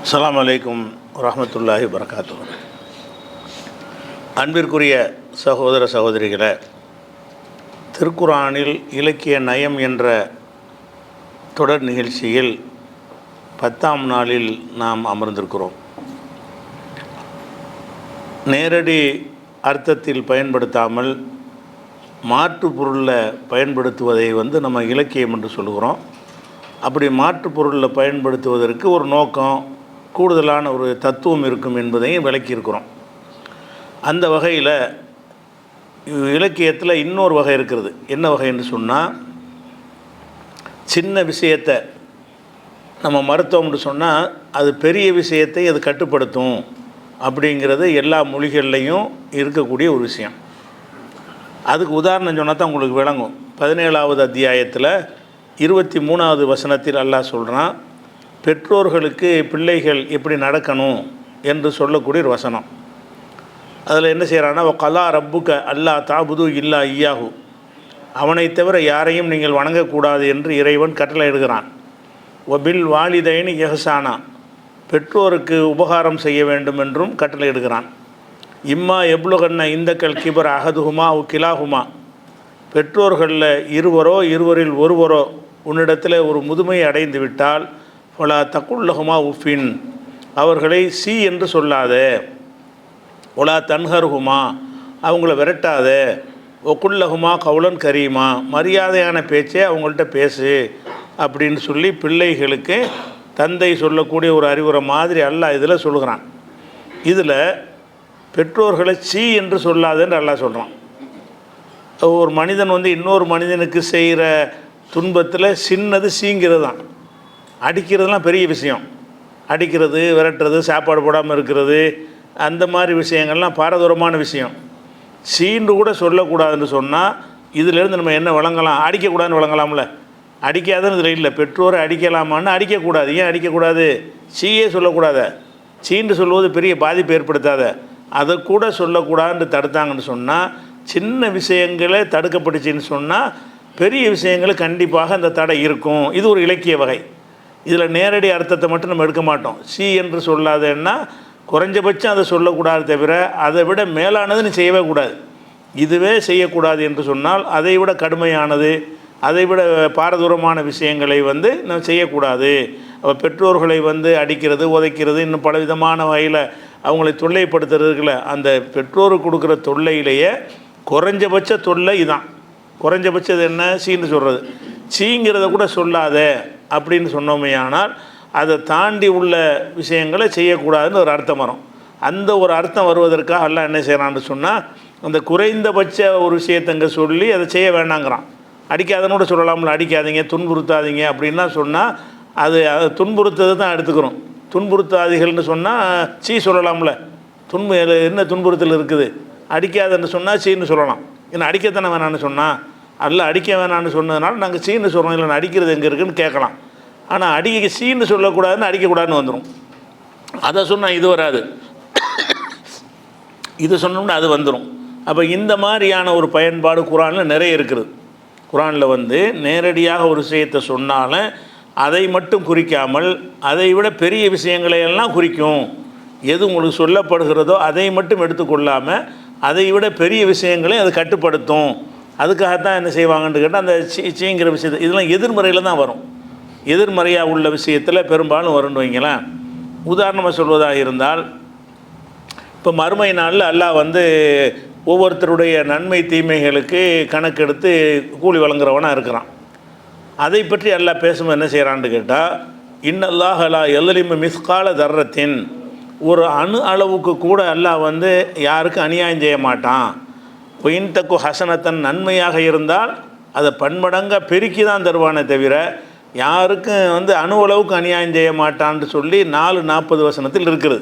அஸ்ஸலாமு அலைக்கும் வரஹ்மத்துல்லாஹி வபரகாத்துஹு. அன்பிற்குரிய சகோதர சகோதரிகளே, திருக்குர்ஆனில் இலக்கிய நயம் என்ற தொடர் நிகழ்ச்சியில் 10ஆம் நாளில் நாம் அமர்ந்திருக்கிறோம். நேரடி அர்த்தத்தில் பயன்படுத்தாமல் மாற்று பொருளில் பயன்படுத்துவதை நம்ம இலக்கியம் என்று சொல்கிறோம். அப்படி மாற்று பொருளில் பயன்படுத்துவதற்கு ஒரு நோக்கம், கூடுதலான ஒரு தத்துவம் இருக்கும் என்பதையும் விளக்கியிருக்கிறோம். அந்த வகையில் இலக்கியத்தில் இன்னொரு வகை இருக்கிறது. என்ன வகை என்று சொன்னால், சின்ன விஷயத்தை நம்ம மறுத்தோம்னு சொன்னால் அது பெரிய விஷயத்தை அது கட்டுப்படுத்தும் அப்படிங்கிறது எல்லா மொழிகள்லையும் இருக்கக்கூடிய ஒரு விஷயம். அதுக்கு உதாரணம் சொன்னால் தான் உங்களுக்கு விளங்கும். 17வது அத்தியாயத்தில் 23வது வசனத்தில் அல்லாஹ் சொல்கிறான், பெற்றோர்களுக்கு பிள்ளைகள் எப்படி நடக்கணும் என்று சொல்லக்கூடிய ஒரு வசனம். அதில் என்ன செய்கிறான்னா, கலா ரப்புக்க அல்லா தாபுது இல்லா ஐயாஹு, அவனை தவிர யாரையும் நீங்கள் வணங்கக்கூடாது என்று இறைவன் கட்டளை இடுகிறான். ஒபில் வாலிதைனி எஹசானா, பெற்றோருக்கு உபகாரம் செய்ய வேண்டும் என்றும் கட்டளை இடுகிறான். இம்மா எப்ளுகன்ன இந்தக்கல் கிபர் அகதுகுமா கிலாகுமா, பெற்றோர்களில் இருவரில் ஒருவரோ உன்னிடத்தில் ஒரு முதுமையை அடைந்து விட்டால் ஃபலா தக்குல்லகுமா உஃபின், அவர்களை சி என்று சொல்லாத, ஒலா தன்ஹர்ஹுமா, அவங்கள விரட்டாத, ஒக்குல்லகுமா கவுலன் கரீமா, மரியாதையான பேச்சே அவங்கள்ட்ட பேசு அப்படின்னு சொல்லி பிள்ளைகளுக்கு தந்தை சொல்லக்கூடிய ஒரு அறிவுரை மாதிரி அல்லாஹ் இதில் சொல்கிறான். இதில் பெற்றோர்களை சி என்று சொல்லாதன்னு அல்லாஹ் சொல்கிறான். ஒரு மனிதன் இன்னொரு மனிதனுக்கு செய்கிற துன்பத்தில் சின்னது சீங்கிறது தான். அடிக்கிறதுலாம் பெரிய விஷயம். அடிக்கிறது, விரட்டுறது, சாப்பாடு போடாமல் இருக்கிறது, அந்த மாதிரி விஷயங்கள்லாம் பாரதூரமான விஷயம். சீன்று கூட சொல்லக்கூடாதுன்னு சொன்னால் இதிலேருந்து நம்ம என்ன வழங்கலாம்? அடிக்கக்கூடாதுன்னு வழங்கலாம்ல. அடிக்காதுன்னு இதில் இல்லை. பெற்றோரை அடிக்கலாமான்னு அடிக்கக்கூடாது. ஏன் அடிக்கக்கூடாது? சீயே சொல்லக்கூடாத. சீன்று சொல்வது பெரிய பாதிப்பு ஏற்படுத்தாத, அதை கூட சொல்லக்கூடாதுன்னு தடுத்தாங்கன்னு சொன்னால், சின்ன விஷயங்களே தடுக்கப்பட்டுச்சின்னு சொன்னால் பெரிய விஷயங்கள் கண்டிப்பாக அந்த தடை இருக்கும். இது ஒரு இலக்கிய வகை. இதில் நேரடி அர்த்தத்தை மட்டும் நம்ம எடுக்க மாட்டோம். சி என்று சொல்லாதேன்னா குறைஞ்சபட்சம் அதை சொல்லக்கூடாது, தவிர அதை விட மேலானது நீ செய்யவே கூடாது. இதுவே செய்யக்கூடாது என்று சொன்னால் அதை விட கடுமையானது, அதை விட பாரதூரமான விஷயங்களை நம்ம செய்யக்கூடாது. அப்போ பெற்றோர்களை அடிக்கிறது, உதைக்கிறது, இன்னும் பலவிதமான வகையில் அவங்களை தொல்லைப்படுத்துறதுக்குள்ள அந்த பெற்றோருக்கு கொடுக்குற தொல்லையிலேயே குறைஞ்சபட்ச தொல்லை இதான். குறைஞ்சபட்சம் இது என்ன? சீன்னு சொல்கிறது. சீங்கிறத கூட சொல்லாத அப்படின்னு சொன்னோமே, ஆனால் அதை தாண்டி உள்ள விஷயங்களை செய்யக்கூடாதுன்னு ஒரு அர்த்தம் வரும். அந்த ஒரு அர்த்தம் வருவதற்காக எல்லாம் என்ன செய்கிறான்னு சொன்னால், அந்த குறைந்தபட்ச ஒரு விஷயத்தங்க சொல்லி அதை செய்ய வேண்டாங்கிறான். அடிக்காதன்னு கூட சொல்லலாம்ல. அடிக்காதீங்க, துன்புறுத்தாதீங்க அப்படின்னா சொன்னால் அது துன்புறுத்தது தான் எடுத்துக்கிறோம். துன்புறுத்தாதிகள்னு சொன்னால் சீ சொல்லலாம்ல. என்ன துன்புறுத்தல் இருக்குது? அடிக்காதன்னு சொன்னால் சீன்னு சொல்லலாம். ஏன்னா அடிக்கத்தானே வேணான்னு சொன்னால், அல்ல அடிக்க வேணான்னு சொன்னதுனால நாங்கள் சீன்னு சொல்கிறோம். இல்லைன்னா அடிக்கிறது எங்கே இருக்குதுன்னு கேட்கலாம். ஆனால் அடிக்க சீன்னு சொல்லக்கூடாதுன்னு அடிக்கக்கூடாதுன்னு வந்துடும். அதை சொன்னால் இது வராது, இது சொன்னோம்னா அது வந்துடும். அப்போ இந்த மாதிரியான ஒரு பயன்பாடு குர்ஆனில் நிறைய இருக்குது. குர்ஆனில் நேரடியாக ஒரு விஷயத்தை சொன்னாலும் அதை மட்டும் குறிக்காமல் அதை விட பெரிய விஷயங்களையெல்லாம் குறிக்கும். எது உங்களுக்கு சொல்லப்படுகிறதோ அதை மட்டும் எடுத்துக்கொள்ளாமல் அதை விட பெரிய விஷயங்களையும் அது கட்டுப்படுத்தும். அதுக்காகத்தான் என்ன செய்வாங்கன்னு கேட்டால், அந்த சீங்கிற விஷயத்தை இதெல்லாம் எதிர்மறையில் தான் வரும். எதிர்மறையாக உள்ள விஷயத்தில் பெரும்பாலும் வரும்னு வைங்களேன். உதாரணமாக சொல்வதாக இருந்தால், இப்போ மறுமை நாளில் அல்லாஹ் ஒவ்வொருத்தருடைய நன்மை தீமைகளுக்கு கணக்கெடுத்து கூலி வழங்குறவனாக இருக்கிறான். அதை பற்றி அல்லாஹ் பேசும்போது என்ன செய்கிறான்னு கேட்டால், இன்னல்லாஹ் லா யஸ்லிமு மிஸ்கால தர்ரத்தின், ஒரு அணு அளவுக்கு கூட அல்லாஹ் யாருக்கும் அநியாயம் செய்ய மாட்டான். பொயின்தக்கு ஹசனத்தன், நன்மையாக இருந்தால் அதை பன்மடங்காக பெருக்கி தான் தருவானே தவிர யாருக்கும் அணு அளவுக்கு அநியாயம் செய்ய மாட்டான்னு சொல்லி 4:40 வசனத்தில் இருக்குது.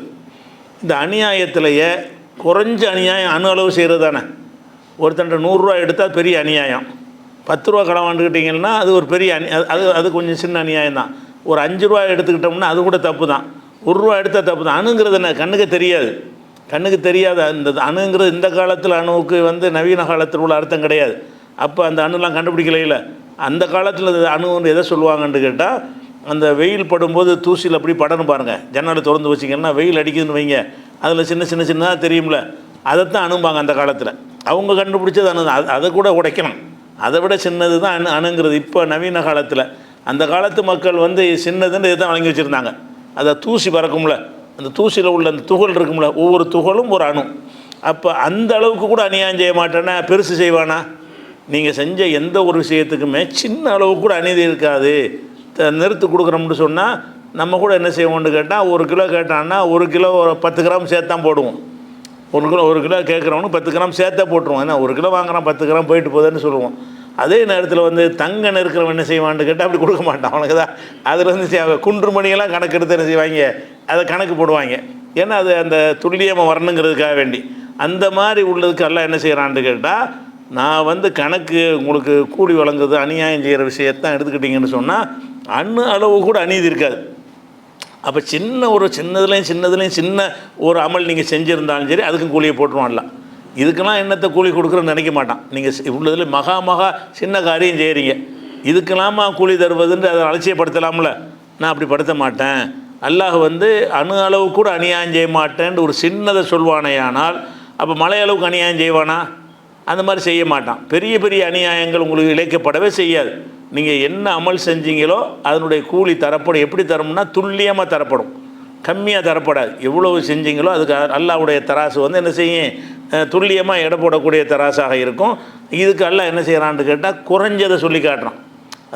இந்த அநியாயத்திலேயே குறைஞ்ச அநியாயம் அணு அளவு செய்கிறது தானே. ஒருத்தன்ட்ட 100 ரூபா எடுத்தால் பெரிய அநியாயம். 10 ரூபா கடன் வாங்கிக்கிட்டிங்கன்னா அது ஒரு பெரிய அது கொஞ்சம் சின்ன அநியாயம் தான். ஒரு 5 ரூபா எடுத்துக்கிட்டோம்னா அது கூட தப்பு தான். 1 ரூபா எடுத்தால் தப்பு தான். அணுங்கிறது என்ன? கண்ணுக்கு தெரியாது. இந்த அணுங்கிறது இந்த காலத்தில் அணுவுக்கு நவீன காலத்தில் உள்ள அர்த்தம் கிடையாது. அப்போ அந்த அணுலாம் கண்டுபிடிக்கல. அந்த காலத்தில் அணு எதை சொல்லுவாங்கன்னு கேட்டால், அந்த வெயில் படும்போது தூசியில் அப்படி படணும் பாருங்கள். ஜன்னலை திறந்து வச்சிங்கன்னா வெயில் அடிக்குதுன்னு வைங்க, அதில் சின்னதாக தெரியும்ல, அதைத்தான் அணும்பாங்க அந்த காலத்தில். அவங்க கண்டுபிடிச்சது அதை கூட உடைக்கணும். அதை விட சின்னது தான் அணுங்கிறது. இப்போ நவீன காலத்தில் அந்த காலத்து மக்கள் வந்து சின்னதுன்னு இதை தான் வழங்கி வச்சுருந்தாங்க. அதை தூசி பறக்கும்ல, அந்த தூசியில் உள்ள அந்த துகள் இருக்கும்ல, ஒவ்வொரு துகளும் ஒரு அணு. அப்போ அந்த அளவுக்கு கூட அநியாயம் செய்ய மாட்டேன்னா பெருசு செய்வானா? நீங்கள் செஞ்ச எந்த ஒரு விஷயத்துக்குமே சின்ன அளவுக்கு கூட அநீதி இருக்காது. நிறுத்து கொடுக்குறோம்னு சொன்னால் நம்ம கூட என்ன செய்வோம்னு கேட்டால், 1 கிலோ கேட்டான்னா 1 கிலோ 10 கிராம் சேர்த்தான் போடுவோம். 1 கிலோ கேட்குறவனுக்கு 10 கிராம் சேர்த்தா போட்டுருவோம். ஏன்னா 1 கிலோ வாங்குறான் 10 கிராம் போயிட்டு போகுதுன்னு சொல்லுவோம். அதே நேரத்தில் வந்து தங்க நெருக்கிறவன் என்ன செய்வான்னு கேட்டால் அப்படி கொடுக்க மாட்டான். அவனுக்கு தான் அதில் வந்து குன்று மணியெல்லாம் கணக்கு எடுத்து என்ன செய்வாங்க, அதை கணக்கு போடுவாங்க. ஏன்னா அது அந்த துல்லியமாக வரணுங்கிறதுக்காக வேண்டி. அந்த மாதிரி உள்ளதுக்கு எல்லாம் என்ன செய்கிறான்னு கேட்டால், நான் வந்து கணக்கு உங்களுக்கு கூலி வழங்குறது அநியாயம் செய்கிற விஷயத்தான் எடுத்துக்கிட்டிங்கன்னு சொன்னால் அணு அளவு கூட அநீதி இருக்காது. அப்போ சின்னதுலேயும் சின்ன ஒரு அமல் நீங்கள் செஞ்சுருந்தாலும் சரி அதுக்கும் கூலியை போட்டுருவான்ல. இதுக்கெல்லாம் என்னத்தை கூலி கொடுக்குறேன்னு நினைக்க மாட்டான். நீங்கள் உள்ளதில் மகா சின்ன காரியம் செய்கிறீங்க, இதுக்கெல்லாமா கூலி தருவதுன்னு அதை அலட்சியப்படுத்தலாம்ல. நான் அப்படி படுத்த மாட்டேன். அல்லாஹ் வந்து அணு அளவு கூட அநியாயம் செய்ய மாட்டேன்னு ஒரு சின்னதை சொல்வானேயானால் அப்போ மலை அளவுக்கு அநியாயம் செய்வானா? அந்த மாதிரி செய்ய மாட்டான். பெரிய அநியாயங்கள் உங்களுக்கு இழைக்கப்படவே செய்யாது. நீங்கள் என்ன அமல் செஞ்சீங்களோ அதனுடைய கூலி தரப்படும். எப்படி தரணும்னா துல்லியமாக தரப்படும், கம்மியாக தரப்படாது. எவ்வளவு செஞ்சீங்களோ அதுக்கு அல்லாஹ்வுடைய தராசு வந்து என்ன செய்யும், துல்லியமாக எடை போடக்கூடிய தராசாக இருக்கும். இதுக்கு அல்லாஹ் என்ன செய்கிறான்னு கேட்டால் குறைஞ்சதை சொல்லி காட்டுறான்.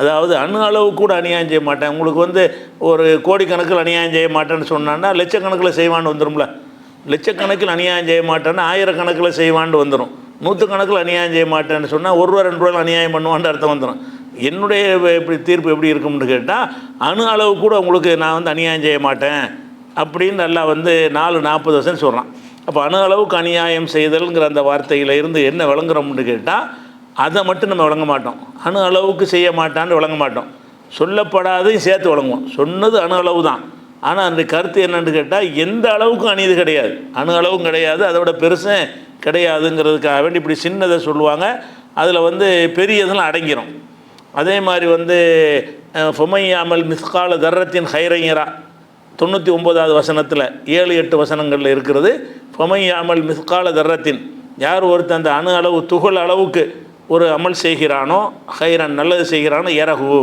அதாவது அணு அளவு கூட அநியாயம் செய்ய மாட்டேன், உங்களுக்கு வந்து ஒரு கோடிக்கணக்கில் அநியாயம் செய்ய மாட்டேன்னு சொன்னான்னா லட்சக்கணக்கில் செய்வான்னு வந்துடும்ல. லட்சக்கணக்கில் அநியாயம் செய்ய மாட்டேன்னா ஆயிரக்கணக்கில் செய்வான்னு வந்துடும். 100 அநியாயம் செய்ய மாட்டேன்னு சொன்னால் 1 ரூபா 2 ரூபா அநியாயம் பண்ணுவான்னு அர்த்தம் வந்துடும். என்னுடைய எப்படி தீர்ப்பு எப்படி இருக்கும்னு கேட்டால், அணு அளவு கூட உங்களுக்கு நான் வந்து அநியாயம் செய்ய மாட்டேன் அப்படின்னு நல்லா வந்து 4:40 சொல்கிறான். அப்போ அணு அளவுக்கு அநியாயம் செய்தல்ங்கிற அந்த வார்த்தையில் இருந்து என்ன விளங்குறோம்னு கேட்டால், அதை மட்டும் நம்ம விளங்க மாட்டோம். அணு அளவுக்கு செய்ய மாட்டான்னு விளங்க மாட்டோம். சொல்லப்படாதையும் சேர்த்து விளங்குவோம். சொன்னது அணு அளவு தான், ஆனால் அந்த கருத்து என்னென்னு கேட்டால் எந்த அளவுக்கும் அநீதி கிடையாது, அணு அளவும் கிடையாது, அதை விட பெருசும் கிடையாதுங்கிறதுக்காக வேண்டி இப்படி சின்னதை சொல்லுவாங்க. அதில் வந்து பெரியதெல்லாம் அடங்கிடும். அதே மாதிரி வந்து ஃபொமையாமல் மிஸ்கால தர்ரத்தின் ஹைரையரா 99வது வசனத்தில் 7-8 வசனங்களில் இருக்கிறது. ஃபொமையாமல் மிஸ்கால தர்ரத்தின், யார் ஒருத்தர் அந்த அணு அளவு துகள் அளவுக்கு ஒரு அமல் செய்கிறானோ, ஹைரன் நல்லது செய்கிறானோ, எரகு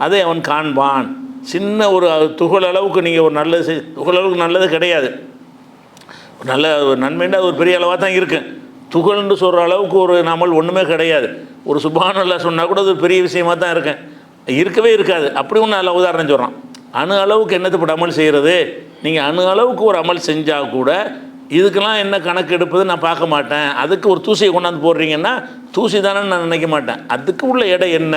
அதை அவன் காண்பான். சின்ன ஒரு துகள் அளவுக்கு நீங்கள் ஒரு நல்லது துகள் அளவுக்கு நல்லது கிடையாது. நல்ல நன்மைன்னா ஒரு பெரிய அளவாக தான் இருக்குது. துகள்னு சொல்கிற அளவுக்கு ஒரு அமல் ஒன்றுமே கிடையாது. ஒரு சுப்ஹானல்லாஹ் சொன்னால் கூட அது பெரிய விஷயமாக தான் இருக்கவே இருக்காது. அப்படி ஒன்று நல்ல உதாரணம் சொல்கிறான். அணு அளவுக்கு என்னத்துப்பட்ட அமல் செய்கிறது? நீங்கள் அணு அளவுக்கு ஒரு அமல் செஞ்சால் கூட இதுக்கெல்லாம் என்ன கணக்கு எடுப்பது நான் பார்க்க மாட்டேன். அதுக்கு ஒரு தூசியை கொண்டாந்து போடுறீங்கன்னா தூசி தானே நான் நினைக்க மாட்டேன். அதுக்கு உள்ள எடை என்ன,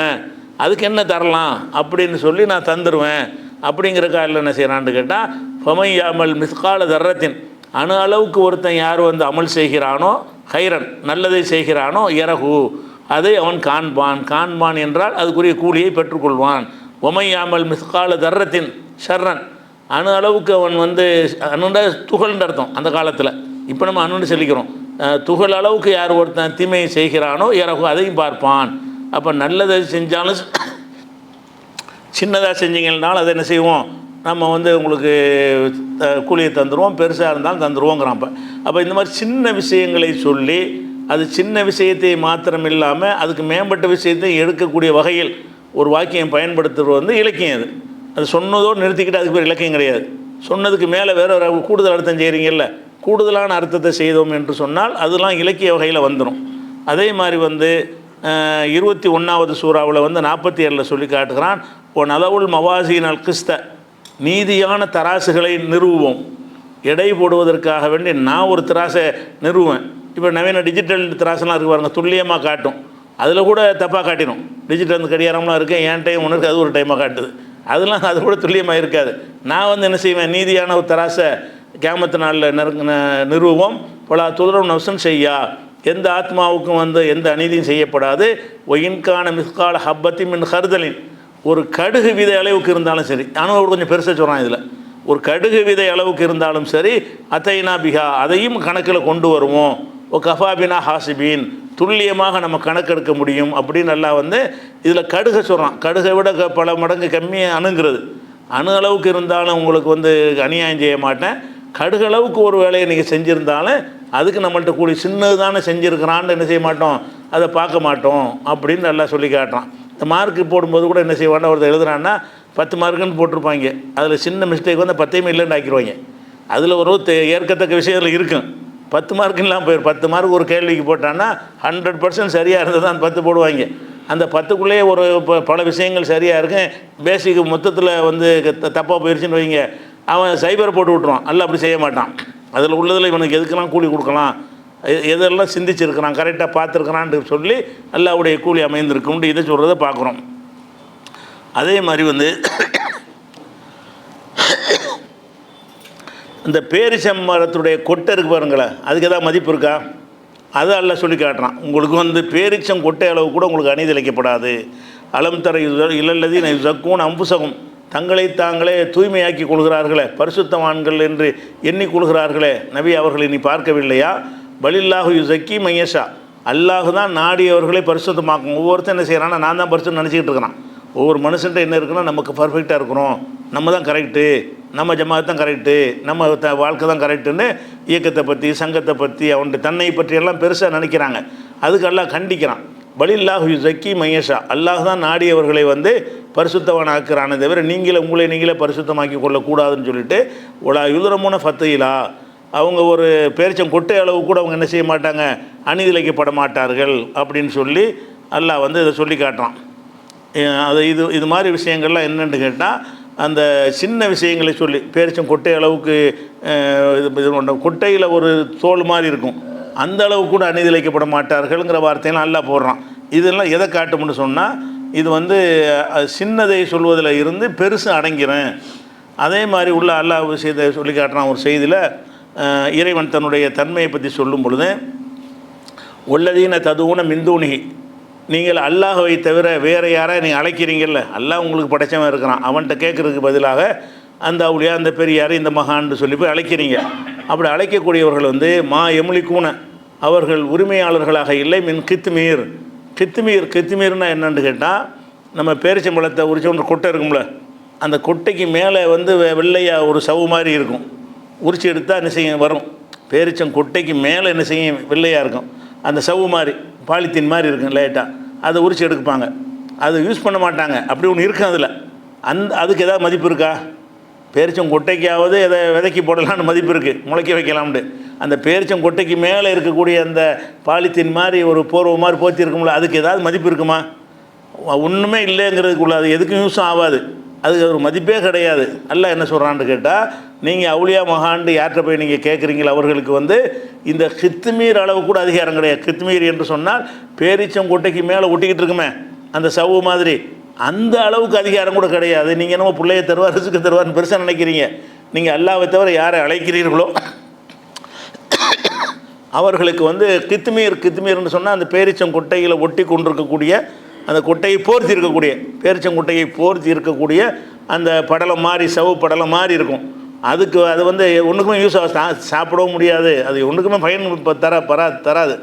அதுக்கு என்ன தரலாம் அப்படின்னு சொல்லி நான் தந்துடுவேன். அப்படிங்கிற காலில் என்ன செய்கிறான்னு கேட்டால், ஃபமையாமல் மிஸ்கால தர்ரத்தின், அணு அளவுக்கு ஒருத்தன் யார் வந்து அமல் செய்கிறானோ, ஹைரன் நல்லதை செய்கிறானோ, எரகு அதை அவன் காண்பான் என்றால் அதுக்குரிய கூலியை பெற்றுக்கொள்வான். ஒமையாமல் மிஸ்கால தர்ரத்தின் ஷர்ரன், அணு அளவுக்கு அவன் வந்து அணுண்ட துகள்ன்ற அர்த்தம் அந்த காலத்தில். இப்போ நம்ம அணுன்னு சொல்லிக்கிறோம். துகள் அளவுக்கு யார் ஒருத்தன் தீமையை செய்கிறானோ, எரகு அதையும் பார்ப்பான். அப்போ நல்லதை செஞ்சாலும் சின்னதாக செஞ்சீங்கன்னாலும் அதை என்ன செய்வோம், நம்ம வந்து உங்களுக்கு கூலியை தந்துடுவோம், பெருசாக இருந்தாலும் தந்துடுவோங்கிறான். அப்போ இந்த மாதிரி சின்ன விஷயங்களை சொல்லி அது சின்ன விஷயத்தை மாத்திரம் இல்லாமல் அதுக்கு மேம்பட்ட விஷயத்தை எடுக்கக்கூடிய வகையில் ஒரு வாக்கியம் பயன்படுத்துகிறது வந்து இலக்கியம். அது சொன்னதோடு நிறுத்திக்கிட்டு அதுக்கு பேர் இலக்கியம் கிடையாது. சொன்னதுக்கு மேலே வேறு கூடுதல் அர்த்தம் செய்கிறீங்கல்ல, கூடுதலான அர்த்தத்தை செய்தோம் என்று சொன்னால் அதெல்லாம் இலக்கிய வகையில் வந்துடும். அதே மாதிரி வந்து 21வது சூறாவில் வந்து 47 சொல்லி காட்டுகிறான், ஒன் அளவுல் மவாசின் அல் கிஸ்த, நீதியான தராசுகளை நிறுவுவோம். எடை போடுவதற்காக வேண்டி நான் ஒரு தராசை நிறுவுவேன். இப்போ நவீன டிஜிட்டல் தராசெல்லாம் இருக்கு பாருங்க, துல்லியமாக காட்டும். அதில் கூட தப்பாக காட்டிடும். டிஜிட்டல் அந்த கடிகாரம்லாம் இருக்குது, என் டைம் ஒன்று இருக்குது, அது ஒரு டைமாக காட்டுது. அதெல்லாம் அது கூட துல்லியமாக இருக்காது. நான் வந்து என்ன செய்வேன், நீதியான ஒரு தராசை கியாமத்து நாளில் நிறுவுவோம். பல துலரும் நவசன் செய்யா, எந்த ஆத்மாவுக்கும் வந்து எந்த அநீதியும் செய்யப்படாது. ஒயின்கான மிஸ்கால ஹப்பத்தி மின் ஹர்தலின், ஒரு கடுகு விதை அளவுக்கு இருந்தாலும் சரி, ஆனால் கொஞ்சம் பெருசாக சொல்கிறான் இதில், ஒரு கடுகு விதை அளவுக்கு இருந்தாலும் சரி, அத்தைனா பிஹா, அதையும் கணக்கில் கொண்டு வருவோம். ஓ கஃபாபினா ஹாசிபீன், துல்லியமாக நம்ம கணக்கெடுக்க முடியும் அப்படின்னு நல்லா வந்து இதில் கடுகை சொல்கிறான். கடுகை விட பல மடங்கு கம்மியாக அணுங்கிறது. அணு அளவுக்கு இருந்தாலும் உங்களுக்கு வந்து அநியாயம் செய்ய மாட்டேன், கடுகளவுக்கு ஒரு வேலையை நீங்கள் செஞ்சுருந்தாலும் அதுக்கு நம்மள்ட்ட கூடி சின்னது தானே செஞ்சுருக்கிறான்னு என்ன செய்ய மாட்டோம், அதை பார்க்க மாட்டோம் அப்படின்னு நல்லா சொல்லி காட்டுறான். இந்த மார்க்கு போடும்போது கூட என்ன செய்வான்னா, ஒருத்தர் எழுதுறான்னா 10 மார்க்குன்னு போட்டிருப்பாங்க, அதில் சின்ன மிஸ்டேக் வந்து 10 இல்லைன்னு ஆக்கிடுவாங்க. அதில் ஒரு ஏற்கத்தக்க விஷயத்தில் இருக்கும், 10 மார்க்குலாம் போயிடும். 10 மார்க் ஒரு கேள்விக்கு போட்டான்னா 100% சரியாக இருந்தது தான் 10 போடுவாங்க. அந்த 10க்குள்ளேயே ஒரு பல விஷயங்கள் சரியாக இருக்கும், பேசிக் மொத்தத்தில் வந்து தப்பாக போயிடுச்சுன்னு வைங்க, அவன் சைபரை போட்டு விட்ருவான். அல்ல அப்படி செய்ய மாட்டான். அதில் உள்ளதில் இவனுக்கு எதுக்கெல்லாம் கூலி கொடுக்கலாம், எதெல்லாம் சிந்திச்சிருக்கிறான், கரெக்டாக பார்த்துருக்கிறான்னு சொல்லி அல்லாஹ்வுடைய கூலி அமைந்திருக்கும்னு இதை சொல்கிறத பார்க்குறோம். அதே மாதிரி வந்து இந்த பேரிச்சம்பழத்துடைய கொட்டை இருக்கு பாருங்களேன், அதுக்கு எதாவது மதிப்பு இருக்கா? அதை அல்லாஹ் சொல்லி காட்டுறான். உங்களுக்கு வந்து பேரிச்சம் கொட்டை அளவு கூட உங்களுக்கு அநீதிழைக்கப்படாது. அலம் தர இல்லல்லதி சக்கூன் அம்புசகம், தங்களை தாங்களே தூய்மையாக்கி கொள்கிறார்களே, பரிசுத்தவான்கள் என்று எண்ணி கொள்கிறார்களே, நபி அவர்களை நீ பார்க்கவில்லையா? பலில்லாஹு யுசக்கி மையஷா, அல்லாஹு தான் நாடியவர்களை பரிசுத்தமாக்கும். ஒவ்வொருத்தரும் என்ன செய்கிறான்னா, நான் தான் பரிசுத்தம் நினச்சிக்கிட்டு இருக்கிறான். ஒவ்வொரு மனுஷன்ட்ட என்ன இருக்குன்னா, நமக்கு பர்ஃபெக்டாக இருக்கிறோம், நம்ம தான் கரெக்டு, நம்ம ஜமாத் தான் கரெக்டு, நம்ம வாழ்க்கை தான் கரெக்டுன்னு இயக்கத்தை பற்றி சங்கத்தை பற்றி அவனுடைய தன்னை பற்றியெல்லாம் பெருசாக நினைக்கிறாங்க. அதுக்கு அல்லாஹ் கண்டிக்கிறான். பலில்லாஹு யுசக்கி மையஷா, அல்லாஹ் தான் நாடியவர்களை வந்து பரிசுத்தவான் ஆக்குறானே தவிர உங்களை நீங்களே பரிசுத்தமாக்கி கொள்ளக்கூடாதுன்னு சொல்லிட்டு உலா யுதுரமுன ஃபத்தையிலா, அவங்க ஒரு பேரிச்சம் கொட்டை அளவு கூட அவங்க என்ன செய்ய மாட்டாங்க, அநீதிழைக்கப்பட மாட்டார்கள் அப்படின்னு சொல்லி அல்லாஹ் வந்து இதை சொல்லி காட்டுறான். அது இது மாதிரி விஷயங்கள்லாம் என்னென்னு கேட்டால், அந்த சின்ன விஷயங்களை சொல்லி பேரிச்சம் கொட்டை அளவுக்கு கொட்டையில் ஒரு தோல் மாதிரி இருக்கும், அந்த அளவு கூட அநீதிழைக்கப்பட மாட்டார்கள்ங்கிற வார்த்தையெல்லாம் அல்லாஹ் போடுறான். இதெல்லாம் எதை காட்டும்னு சொன்னால், இது வந்து சின்னதை சொல்வதில் இருந்து பெருசு அடங்கிறேன். அதே மாதிரி உள்ள அல்லாஹ் விஷயத்தை சொல்லி காட்டுறான். ஒரு செய்தியில் இறைவன் தன்னுடைய தன்மையை பற்றி சொல்லும் பொழுது, உள்ளதீன ததுவுன மிந்தூனிகி, நீங்கள் அல்லாஹ்வை தவிர வேறு யாரை நீங்கள் அழைக்கிறீங்கல்ல, அல்லாஹ் உங்களுக்கு படைச்சவன் இருக்கிறான், அவன்கிட்ட கேட்குறதுக்கு பதிலாக அந்த அவுளியா அந்த பெரியார் இந்த மகான்னு சொல்லி போய் அழைக்கிறீங்க. அப்படி அழைக்கக்கூடியவர்கள் வந்து மா எமுலிக்கூன, அவர்கள் உரிமையாளர்களாக இல்லை. மின் கித்துமீர், கித்துமீர்னா என்னன்னு கேட்டால், நம்ம பேரிச்சம்பழத்தை உரிச்ச ஒன்று கொட்டை இருக்கும்ல, அந்த கொட்டைக்கு மேலே வந்து வெள்ளையாக ஒரு சவு மாதிரி இருக்கும், உரிச்சு எடுத்தால் என்ன செய்யும் வரும். பேரிச்சம் கொட்டைக்கு மேலே என்ன செய்யும் வெள்ளையாக இருக்கும், அந்த சவு மாதிரி பாலித்தீன் மாதிரி இருக்கும் லேட்டாக, அதை உரிச்சு எடுப்பாங்க. அதை யூஸ் பண்ண மாட்டாங்க, அப்படி ஒன்று இருக்கும் அதில். அதுக்கு எதாவது மதிப்பு இருக்கா? பேரிச்சம் கொட்டைக்காவது எதை விதைக்கி போடலான்னு மதிப்பு இருக்குது, முளைக்க வைக்கலாம்னு. அந்த பேரிச்சம் கொட்டைக்கு மேலே இருக்கக்கூடிய அந்த பாலித்தீன் மாதிரி ஒரு போர்வை மாதிரி போத்தி இருக்கும்ல, அதுக்கு ஏதாவது மதிப்பு இருக்குமா? ஒன்றுமே இல்லைங்கிறதுக்குள்ள, அது எதுக்கும் யூஸும் ஆகாது, அதுக்கு ஒரு மதிப்பே கிடையாது. அல்லாஹ் என்ன சொல்கிறான்னு கேட்டால், நீங்கள் அவுலியா மகாண்டு யார்கிட்ட போய் நீங்கள் கேட்குறீங்களா, அவர்களுக்கு வந்து இந்த கித்துமீர் அளவு கூட அதிகாரம் கிடையாது. கித்துமீர் என்று சொன்னால் பேரிச்சம் கொட்டைக்கு மேலே ஒட்டிக்கிட்டு இருக்குமே அந்த சவ்வு மாதிரி, அந்த அளவுக்கு அதிகாரம் கூட கிடையாது. நீங்கள் என்னமோ பிள்ளைய தருவார் ரிசுக்கு தருவார்னு பெருசாக நினைக்கிறீங்க. நீங்கள் அல்லாஹ்வை தவிர யாரை அழைக்கிறீர்களோ அவர்களுக்கு வந்து கித்துமீர்னு சொன்னால் அந்த பேரிச்சம் கொட்டையில் ஒட்டி கொண்டிருக்கக்கூடிய, அந்த கொட்டையை போர்த்தி இருக்கக்கூடிய, பேரிச்சங்கொட்டையை போர்த்தி இருக்கக்கூடிய அந்த படலம் மாதிரி சவு படலம் மாதிரி இருக்கும். அது வந்து ஒன்றுக்குமே யூஸ் சாப்பிடவும் முடியாது, அது ஒன்றுக்குமே பயன் தராது.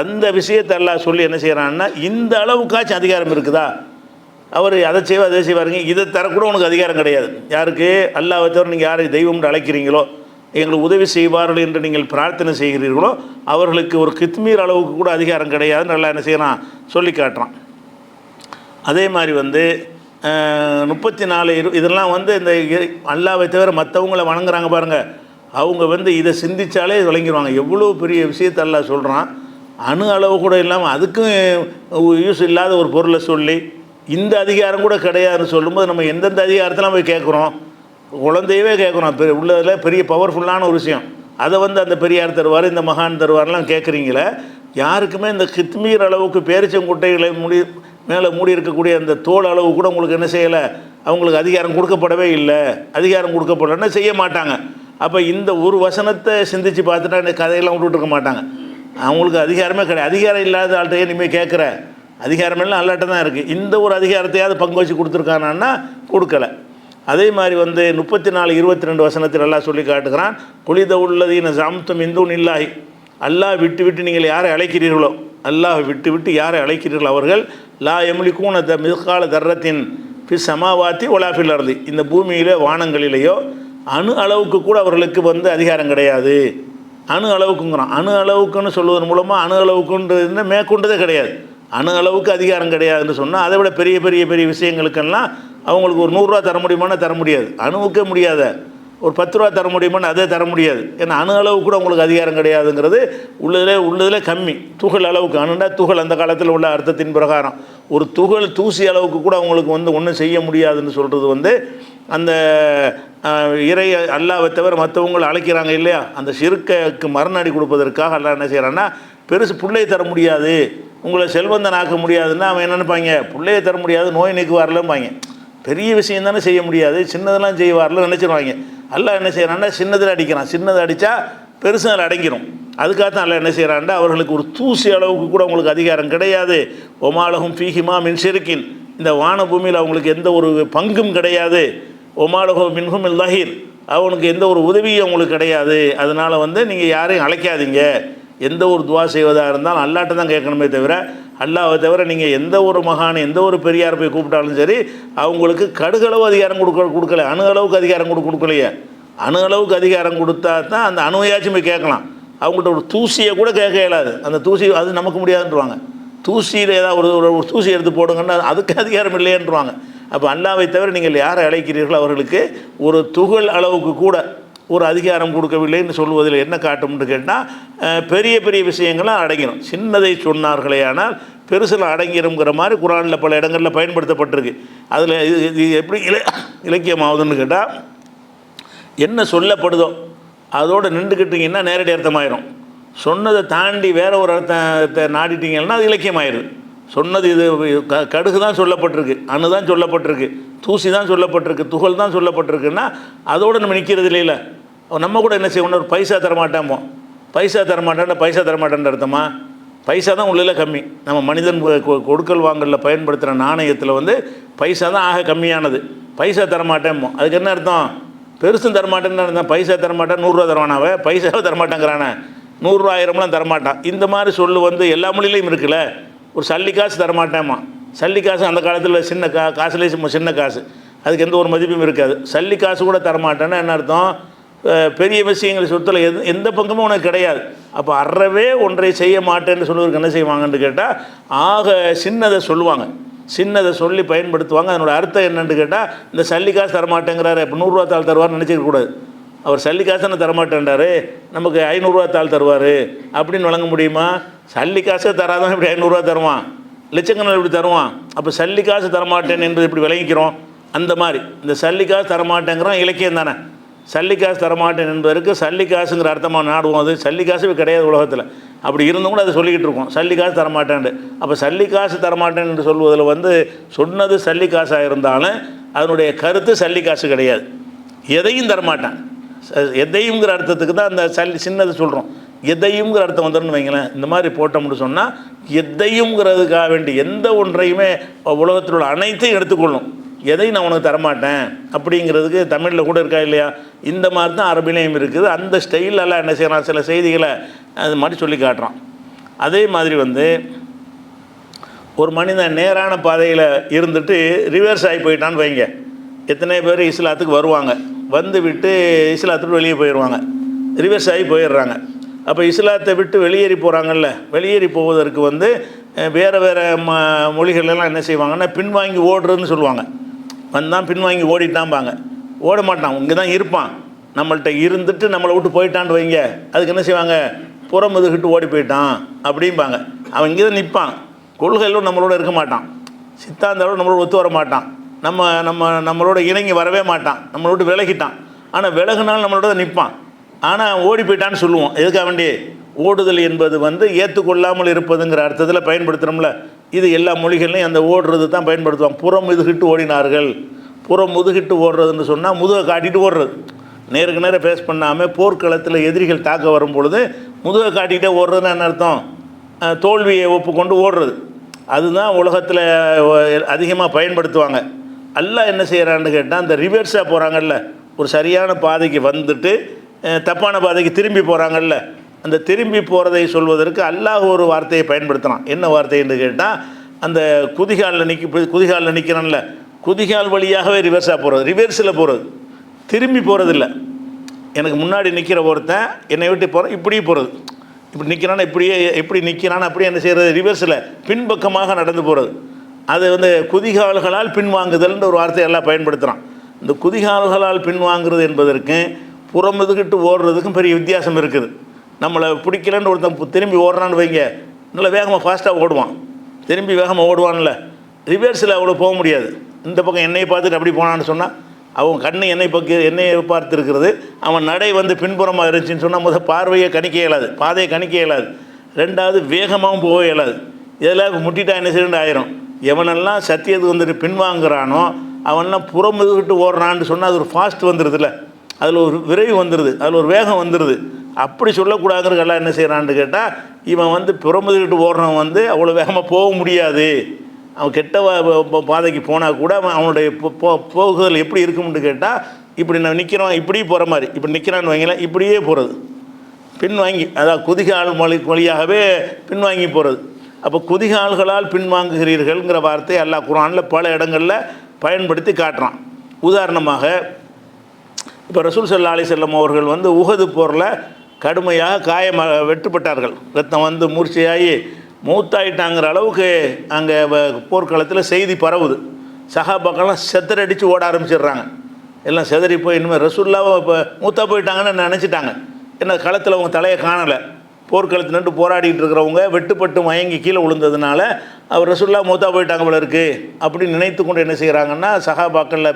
அந்த விஷயத்தை எல்லாம் சொல்லி என்ன செய்கிறான்னா, இந்த அளவுக்காச்சும் அதிகாரம் இருக்குதா, அவர் அதை செய்வாருங்க, இதை தரக்கூட உனக்கு அதிகாரம் கிடையாது. யாருக்கு? அல்லாஹ்வை தவிர நீங்கள் யாரை தெய்வம்னு அழைக்கிறீங்களோ, எங்களுக்கு உதவி செய்வார்கள் என்று நீங்கள் பிரார்த்தனை செய்கிறீர்களோ, அவர்களுக்கு ஒரு கித்மீர் அளவுக்கு கூட அதிகாரம் கிடையாதுன்னு நல்லா என்ன செய்யறான் சொல்லி காட்டுறான். அதே மாதிரி வந்து 34 இதெல்லாம் வந்து இந்த அல்லாஹ்வை தவிர மற்றவங்களை வணங்குறாங்க பாருங்கள், அவங்க வந்து இதை சிந்தித்தாலே விளங்கிடுவாங்க எவ்வளோ பெரிய விஷயத்தை அல்லாஹ் சொல்கிறான். அணு அளவு கூட இல்லாமல் அதுக்கும் யூஸ் இல்லாத ஒரு பொருளை சொல்லி இந்த அதிகாரம் கூட கிடையாதுன்னு சொல்லும்போது நம்ம எந்தெந்த அதிகாரத்தெல்லாம் போய் கேட்குறோம், குழந்தையவே கேட்குறோம். உள்ளதில் பெரிய பவர்ஃபுல்லான ஒரு விஷயம், அதை வந்து அந்த பெரியார் தருவார் இந்த மகான் தருவார்லாம் கேட்குறீங்களே. யாருக்குமே இந்த கித்மீர் அளவுக்கு பேரிச்சங்குட்டைகளை மேலே மூடி இருக்கக்கூடிய அந்த தோல் அளவு கூட உங்களுக்கு என்ன செய்யலை, அவங்களுக்கு அதிகாரம் கொடுக்கப்படவே இல்லை. அதிகாரம் கொடுக்கப்படலன்னா செய்ய மாட்டாங்க. அப்போ இந்த ஒரு வசனத்தை சிந்தித்து பார்த்துட்டா இந்த கதையெல்லாம் விட்டுருக்க மாட்டாங்க. அவங்களுக்கு அதிகாரமே கிடையாது. அதிகாரம் இல்லாத ஆள்கிட்ட இனிமேல் கேட்குற அதிகாரமெல்லாம் அல்லாட்ட தான் இருக்குது. இந்த ஒரு அதிகாரத்தையாவது பங்கு வச்சு கொடுத்துருக்கானான்னா கொடுக்கலை. அதே மாதிரி வந்து 34-22 வசனத்தில் எல்லாம் சொல்லி காட்டுகிறான். புலித உள்ளதீன ஜாம்தும் இந்துன் இல்லாஹி, அல்லாஹ் விட்டு நீங்கள் யாரை அழைக்கிறீர்களோ, அல்லாஹ் விட்டு யாரை அழைக்கிறீர்களோ அவர்கள் லா எம்லிக்கூன மிஸ்கால தர்ரத்தின் சமாவாத்தி ஒலாஃபில் அர்தி, இந்த பூமியிலே வானங்களிலேயோ அணு அளவுக்கு கூட அவர்களுக்கு வந்து அதிகாரம் கிடையாது. அணு அளவுக்குங்கிறான். அணு அளவுக்குன்னு சொல்வதன் மூலமாக அணு அளவுக்குன்றது மேற்கொண்டதே கிடையாது. அணு அளவுக்கு அதிகாரம் கிடையாதுன்னு சொன்னால் அதை விட பெரிய பெரிய பெரிய விஷயங்களுக்கெல்லாம் அவங்களுக்கு ஒரு 100 ரூபா தர முடியுமானா தர முடியாது. அணுவுக்கே முடியாத ஒரு 10 ரூபா தர முடியுமான்னு அதே தர முடியாது. ஏன்னா அணு அளவு கூட உங்களுக்கு அதிகாரம் கிடையாதுங்கிறது உள்ளதிலே கம்மி. துகள் அளவுக்கு, அணுன்னா துகள் அந்த காலத்தில் உள்ள அர்த்தத்தின் பிரகாரம் ஒரு துகள் தூசி அளவுக்கு கூட அவங்களுக்கு வந்து ஒன்றும் செய்ய முடியாதுன்னு சொல்கிறது வந்து அந்த இறை அல்லாஹ்வை தவிர மற்றவங்களை அழைக்கிறாங்க இல்லையா, அந்த ஷிர்க்குக்கு மரணடி கொடுப்பதற்காக அல்லாஹ் என்ன செய்கிறான்னா, பெருசு பிள்ளையை தர முடியாது, உங்களை செல்வந்தன் ஆக்க முடியாதுன்னா அவன் என்ன நினைப்பாங்க, பிள்ளையை தர முடியாது, நோய் நீக்குவார்லம்பாங்க. பெரிய விஷயம் தானே செய்ய முடியாது, சின்னதெல்லாம் செய்வார்ல நினச்சிருவாங்க. அல்லாஹ் என்ன செய்கிறான்னா சின்னதில் அடிக்கிறான். சின்னதை அடித்தா பெருசு அதில் அடங்கிடும். அதுக்காகத்தான் அல்லாஹ் என்ன செய்கிறான்டா, அவர்களுக்கு ஒரு தூசி அளவுக்கு கூட அவங்களுக்கு அதிகாரம் கிடையாது. ஒமாலகும் ஃபீஹிமா மின் ஷிர்கின், இந்த வான பூமியில் அவங்களுக்கு எந்த ஒரு பங்கும் கிடையாது. ஒமாலகும் மின்ஹும் இல்லஹீர், அவனுக்கு எந்த ஒரு உதவியும் அவங்களுக்கு கிடையாது. அதனால் வந்து நீங்கள் யாரையும் அழைக்காதீங்க. எந்த ஒரு துவா செய்வதாக இருந்தாலும் அல்லாட்ட தான் கேட்கணுமே தவிர, அல்லாஹ்வை தவிர நீங்கள் எந்த ஒரு மகான் எந்த ஒரு பெரியார் போய் கூப்பிட்டாலும் சரி அவங்களுக்கு கடுகளவு அதிகாரம் கொடுக்கல. அணு அளவுக்கு அதிகாரம் கொடுக்கலையே. அணு அளவுக்கு அதிகாரம் கொடுத்தா தான் அந்த அணுவையாச்சும் போய் கேட்கலாம். அவங்கள்ட்ட ஒரு தூசியை கூட கேட்க இயலாது. அந்த தூசி அது நமக்கு முடியாதுன்றாங்க. தூசியில் ஏதாவது ஒரு தூசி எடுத்து போடுங்கன்னா அதுக்கு அதிகாரம் இல்லையன்றாங்க. அப்போ அல்லாஹ்வை தவிர நீங்கள் யாரை அழைக்கிறீர்களோ அவர்களுக்கு ஒரு துகள் அளவுக்கு கூட ஒரு அதிகாரம் கொடுக்கவில்லைன்னு சொல்வதில் என்ன காட்டும்னு கேட்டால், பெரிய பெரிய விஷயங்கள்லாம் அடங்கிடும். சின்னதை சொன்னார்களே ஆனால் பெருசில் அடங்கிடுங்கிற மாதிரி குரானில் பல இடங்களில் பயன்படுத்தப்பட்டிருக்கு. அதில் இது எப்படி இலக்கியமாகுதுன்னு கேட்டால், என்ன சொல்லப்படுதோ அதோடு நின்றுக்கிட்டிங்கன்னா நேரடி அர்த்தமாயிரும். சொன்னதை தாண்டி வேற ஒரு அர்த்தத்தை நாடிட்டீங்கன்னா அது இலக்கியமாயிடுது. சொன்னது இது கடுகு தான் சொல்லப்பட்டிருக்கு, அணு தான் சொல்லப்பட்டிருக்கு, தூசி தான் சொல்லப்பட்டிருக்கு, துகள் தான் சொல்லப்பட்டிருக்குன்னா அதோடு நம்ம நிற்கிறது இல்லைல்ல. நம்ம கூட என்ன செய்வோம், ஒரு பைசா தரமாட்டாமோ, பைசா தரமாட்டேன்ற அர்த்தமா? பைசா தான் உள்ளே கம்மி. நம்ம மனிதன் கொடுக்கல் வாங்கலில் பயன்படுத்துகிற நாணயத்தில் வந்து பைசா தான் ஆக கம்மியானது. பைசா தரமாட்டேமோ அதுக்கு என்ன அர்த்தம்? பெருசும் தரமாட்டேன்னு அர்த்தம். பைசா தரமாட்டேன், 100 ரூபா தருவானாவே, பைசாவை தரமாட்டேங்கிறானே, 100 ரூபா 1000லாம் தரமாட்டான். இந்த மாதிரி சொல்லு வந்து எல்லா மொழியிலையும் இருக்குல்ல. ஒரு சல்லி காசு தரமாட்டேம்மா, சல்லி காசு அந்த காலத்தில் சின்ன காசுலேயே சின்ன காசு, அதுக்கு எந்த ஒரு மதிப்பும் இருக்காது. சல்லி காசு கூட தரமாட்டேன்னா என்ன அர்த்தம்? பெரிய விஷயங்கள் சொத்தில் எந்த பங்குமே உனக்கு கிடையாது. அப்போ அறவே ஒன்றை செய்ய மாட்டேன்னு சொல்லுவதற்கு என்ன செய்வாங்கன்னு கேட்டால், ஆக சின்னதை சொல்லுவாங்க, சின்னதை சொல்லி பயன்படுத்துவாங்க. அதனோட அர்த்தம் என்னன்னு கேட்டால், இந்த சல்லி காசு தரமாட்டேங்கிறாரு, இப்போ 100 ரூபா தாள் தருவார்னு நினச்சிக்கக்கூடாது. அவர் சல்லி காசு தானே தரமாட்டேன்றாரு, நமக்கு 500 ரூபா தாள் தருவார் அப்படின்னு வழங்க முடியுமா? சல்லி காசே தராதான் இப்படி 500 ரூபா தருவான், லட்சக்கணக்கில் இப்படி தருவான். அப்போ சல்லி காசு தரமாட்டேன் என்பது இப்படி விளங்கிக்கிறோம். அந்த மாதிரி இந்த சல்லி காசு தரமாட்டேங்கிறோம் இலக்கியம் தானே. சல்லி காசு தரமாட்டேன் என்பதற்கு சல்லி காசுங்கிற அர்த்தமாக நாடுவோம். அது சல்லி காசு கிடையாது உலகத்தில். அப்படி இருந்தும் கூட அதை சொல்லிக்கிட்டு இருக்கோம், சல்லி காசு தரமாட்டேன்ட்டு. அப்போ சல்லி காசு தரமாட்டேன் என்று சொல்வதில் வந்து சொன்னது சல்லி காசாக இருந்தாலும் அதனுடைய கருத்து சல்லி காசு கிடையாது. எதையும் தரமாட்டான், எதையுங்கிற அர்த்தத்துக்கு தான் அந்த சின்னது சொல்கிறோம். எதையுங்கிற அர்த்தம் வந்துடுன்னு வைங்களேன். இந்த மாதிரி போட்டோம்னு சொன்னால் எதையுங்கிறதுக்காக வேண்டி எந்த ஒன்றையுமே உலகத்தில் உள்ள அனைத்தையும் எடுத்துக்கொள்ளும். எதையும் நான் உனக்கு தரமாட்டேன் அப்படிங்கிறதுக்கு தமிழில் கூட இருக்கா இல்லையா? இந்த மாதிரி தான் அரபிலையும் இருக்குது. அந்த ஸ்டைலெல்லாம் என்ன செய்யறான், சில செய்திகளை அது மாதிரி சொல்லி காட்டுறான். அதே மாதிரி வந்து ஒரு மனிதன் நேரான பாதையில் இருந்துட்டு ரிவர்ஸ் ஆகி போயிட்டான்னு வைங்க. எத்தனை பேர் இஸ்லாத்துக்கு வருவாங்க, வந்து விட்டு இஸ்லாத்துக்கு வெளியே போயிடுவாங்க, ரிவர்ஸ் ஆகி போயிடுறாங்க. அப்போ இஸ்லாத்தை விட்டு வெளியேறி போகிறாங்கல்ல, வெளியேறி போவதற்கு வந்து வேறு வேறு மொழிகளெல்லாம் என்ன செய்வாங்கன்னா பின்வாங்கி ஓடுறதுன்னு சொல்லுவாங்க. வந்தான் பின்வாங்கி ஓடிட்டான்பாங்க. ஓட மாட்டான், இங்கே தான் இருப்பான். நம்மள்கிட்ட இருந்துட்டு நம்மளை விட்டு போயிட்டான்னு வைங்க, அதுக்கு என்ன செய்வாங்க, புறம் முதுகிட்டு ஓடி போயிட்டான் அப்படிம்பாங்க. அவன் இங்கே தான் நிற்பான், கொள்கையிலும் நம்மளோட இருக்க மாட்டான், சித்தாந்தளவு நம்மளோட ஒத்து வர மாட்டான், நம்மளோட இணங்கி வரவே மாட்டான், நம்மளோட விலகிட்டான். ஆனால் விலகுனாலும் நம்மளோட நிற்பான். ஆனால் ஓடி போயிட்டான்னு சொல்லுவோம். எதுக்காக வேண்டி? ஓடுதல் என்பது வந்து ஏற்றுக்கொள்ளாமல் இருப்பதுங்கிற அர்த்தத்தில் பயன்படுத்துகிறோம்ல. இது எல்லா மொழிகள்லையும் அந்த ஓடுறது தான் பயன்படுத்துவாங்க. புறம் முதுகிட்டு ஓடினார்கள். புறம் முதுகிட்டு ஓடுறதுன்னு சொன்னால் முதுகை காட்டிட்டு ஓடுறது, நேருக்கு நேரம் ஃபேஸ் பண்ணாமல் போர்க்களத்தில் எதிரிகள் தாக்க வரும் பொழுது முதுகை காட்டிகிட்டே ஓடுறதுன்னு என்ன அர்த்தம்? தோல்வியை ஒப்புக்கொண்டு ஓடுறது. அதுதான் உலகத்தில் அதிகமாக பயன்படுத்துவாங்க. அல்லாஹ் என்ன செய்கிறான்னு கேட்டால், அந்த ரிவர்ஸாக போகிறாங்கல்ல, ஒரு சரியான பாதைக்கு வந்துட்டு தப்பான பாதைக்கு திரும்பி போகிறாங்கல்ல, அந்த திரும்பி போகிறதை சொல்வதற்கு அல்லாஹ் ஒரு வார்த்தையை பயன்படுத்தலாம். என்ன வார்த்தைன்னு கேட்டால், அந்த குதிகாலில் நிற்கிறான்ல, குதிகால் வழியாகவே ரிவர்ஸாக போகிறது, ரிவர்ஸில் போகிறது, திரும்பி போகிறதில்ல. எனக்கு முன்னாடி நிற்கிற ஒருத்தன் என்னை விட்டு போகிறேன், இப்படியே போகிறது, இப்படி நிற்கிறான்னா இப்படியே, எப்படி நிற்கிறான்னு அப்படியே என்ன செய்கிறது, ரிவர்ஸில் பின்பக்கமாக நடந்து போகிறது. அது வந்து குதிகால்களால் பின்வாங்குதல்ன்ற ஒரு வார்த்தை எல்லாம் பயன்படுத்துகிறான். இந்த குதிகால்களால் பின்வாங்குறது என்பதற்கு புறமுதுகிட்டு ஓடுறதுக்கும் பெரிய வித்தியாசம் இருக்குது. நம்மளை பிடிக்கலன்னு ஒருத்தன் திரும்பி ஓடுறான்னு வைங்க, நல்லா வேகமாக ஃபாஸ்ட்டாக ஓடுவான், திரும்பி வேகமாக ஓடுவான்ல, ரிவர்ஸில் அவ்வளோ போக முடியாது. இந்த பக்கம் என்னையை பார்த்துட்டு அப்படி போனான்னு சொன்னால் அவன் கண்ணு என்னையை பார்த்து இருக்கிறது, அவன் நடை வந்து பின்புறமாக இருந்துச்சுன்னு சொன்னால் முதல் பார்வையை கணிக்க இயலாது, பாதையை கணிக்க இயலாது, ரெண்டாவது வேகமாகவும் போக இயலாது. இதெல்லாம் முட்டிட்டா என்ன செய்யணும் ஆயிரும். எவனெல்லாம் சத்தியத்துக்கு வந்துட்டு பின்வாங்குறானோ அவன்லாம் புறமுதுகிட்டு ஓடுறான்னு சொன்னால் அது ஒரு ஃபாஸ்ட் வந்துடுதுல்ல, அதில் ஒரு விரைவு வந்துடுது, அதில் ஒரு வேகம் வந்துடுது. அப்படி சொல்லக்கூடாதுங்கிறதெல்லாம் என்ன செய்கிறான்னு கேட்டால், இவன் வந்து புறமுதுகிட்டு ஓடுறவன் வந்து அவ்வளோ வேகமாக போக முடியாது. அவன் கெட்ட பாதைக்கு போனால் கூட அவனுடைய போகுதல் எப்படி இருக்கும்னு கேட்டால், இப்படி நான் நிற்கிறவன் இப்படி போகிற மாதிரி, இப்படி நிற்கிறான்னு வைங்களேன், இப்படியே போகிறது, பின்வாங்கி, அதாவது குதிகால் வழியாகவே பின்வாங்கி போகிறது. அப்போ குதிகால்களால் பின்வாங்குகிறீர்கள்ங்கிற வார்த்தை அல்லாஹ் குர்ஆனில் பல இடங்களில் பயன்படுத்தி காட்டுறான். உதாரணமாக இப்போ ரசூல் ஸல்லல்லாஹு அலைஹி வஸல்லம் அவர்கள் வந்து உஹது போரில் கடுமையாக வெட்டுப்பட்டார்கள், ரத்தம் வந்து மூர்ச்சையாகி மூத்தாயிட்டாங்கிற அளவுக்கு அங்கே போர்க்களத்தில் செய்தி பரவுது. சஹாபாக்கெல்லாம் செதறடித்து ஓட ஆரம்பிச்சிடுறாங்க, எல்லாம் செதறி போய் இனிமேல் ரசூலுல்லாஹ் இப்போ மூத்தா போயிட்டாங்கன்னு நினச்சிட்டாங்க. ஏன்னா களத்தில் அவங்க தலையை காணலை, போர்க்களத்தில் நின்று போராடிட்டு இருக்கிறவங்க வெட்டுப்பட்டு மயங்கி கீழே விழுந்ததுனால அவர் ரசூலுல்லாஹ் மூத்தா போயிட்டாங்க போல இருக்குது அப்படின்னு நினைத்து கொண்டு என்ன செய்கிறாங்கன்னா, சஹாபாக்களில்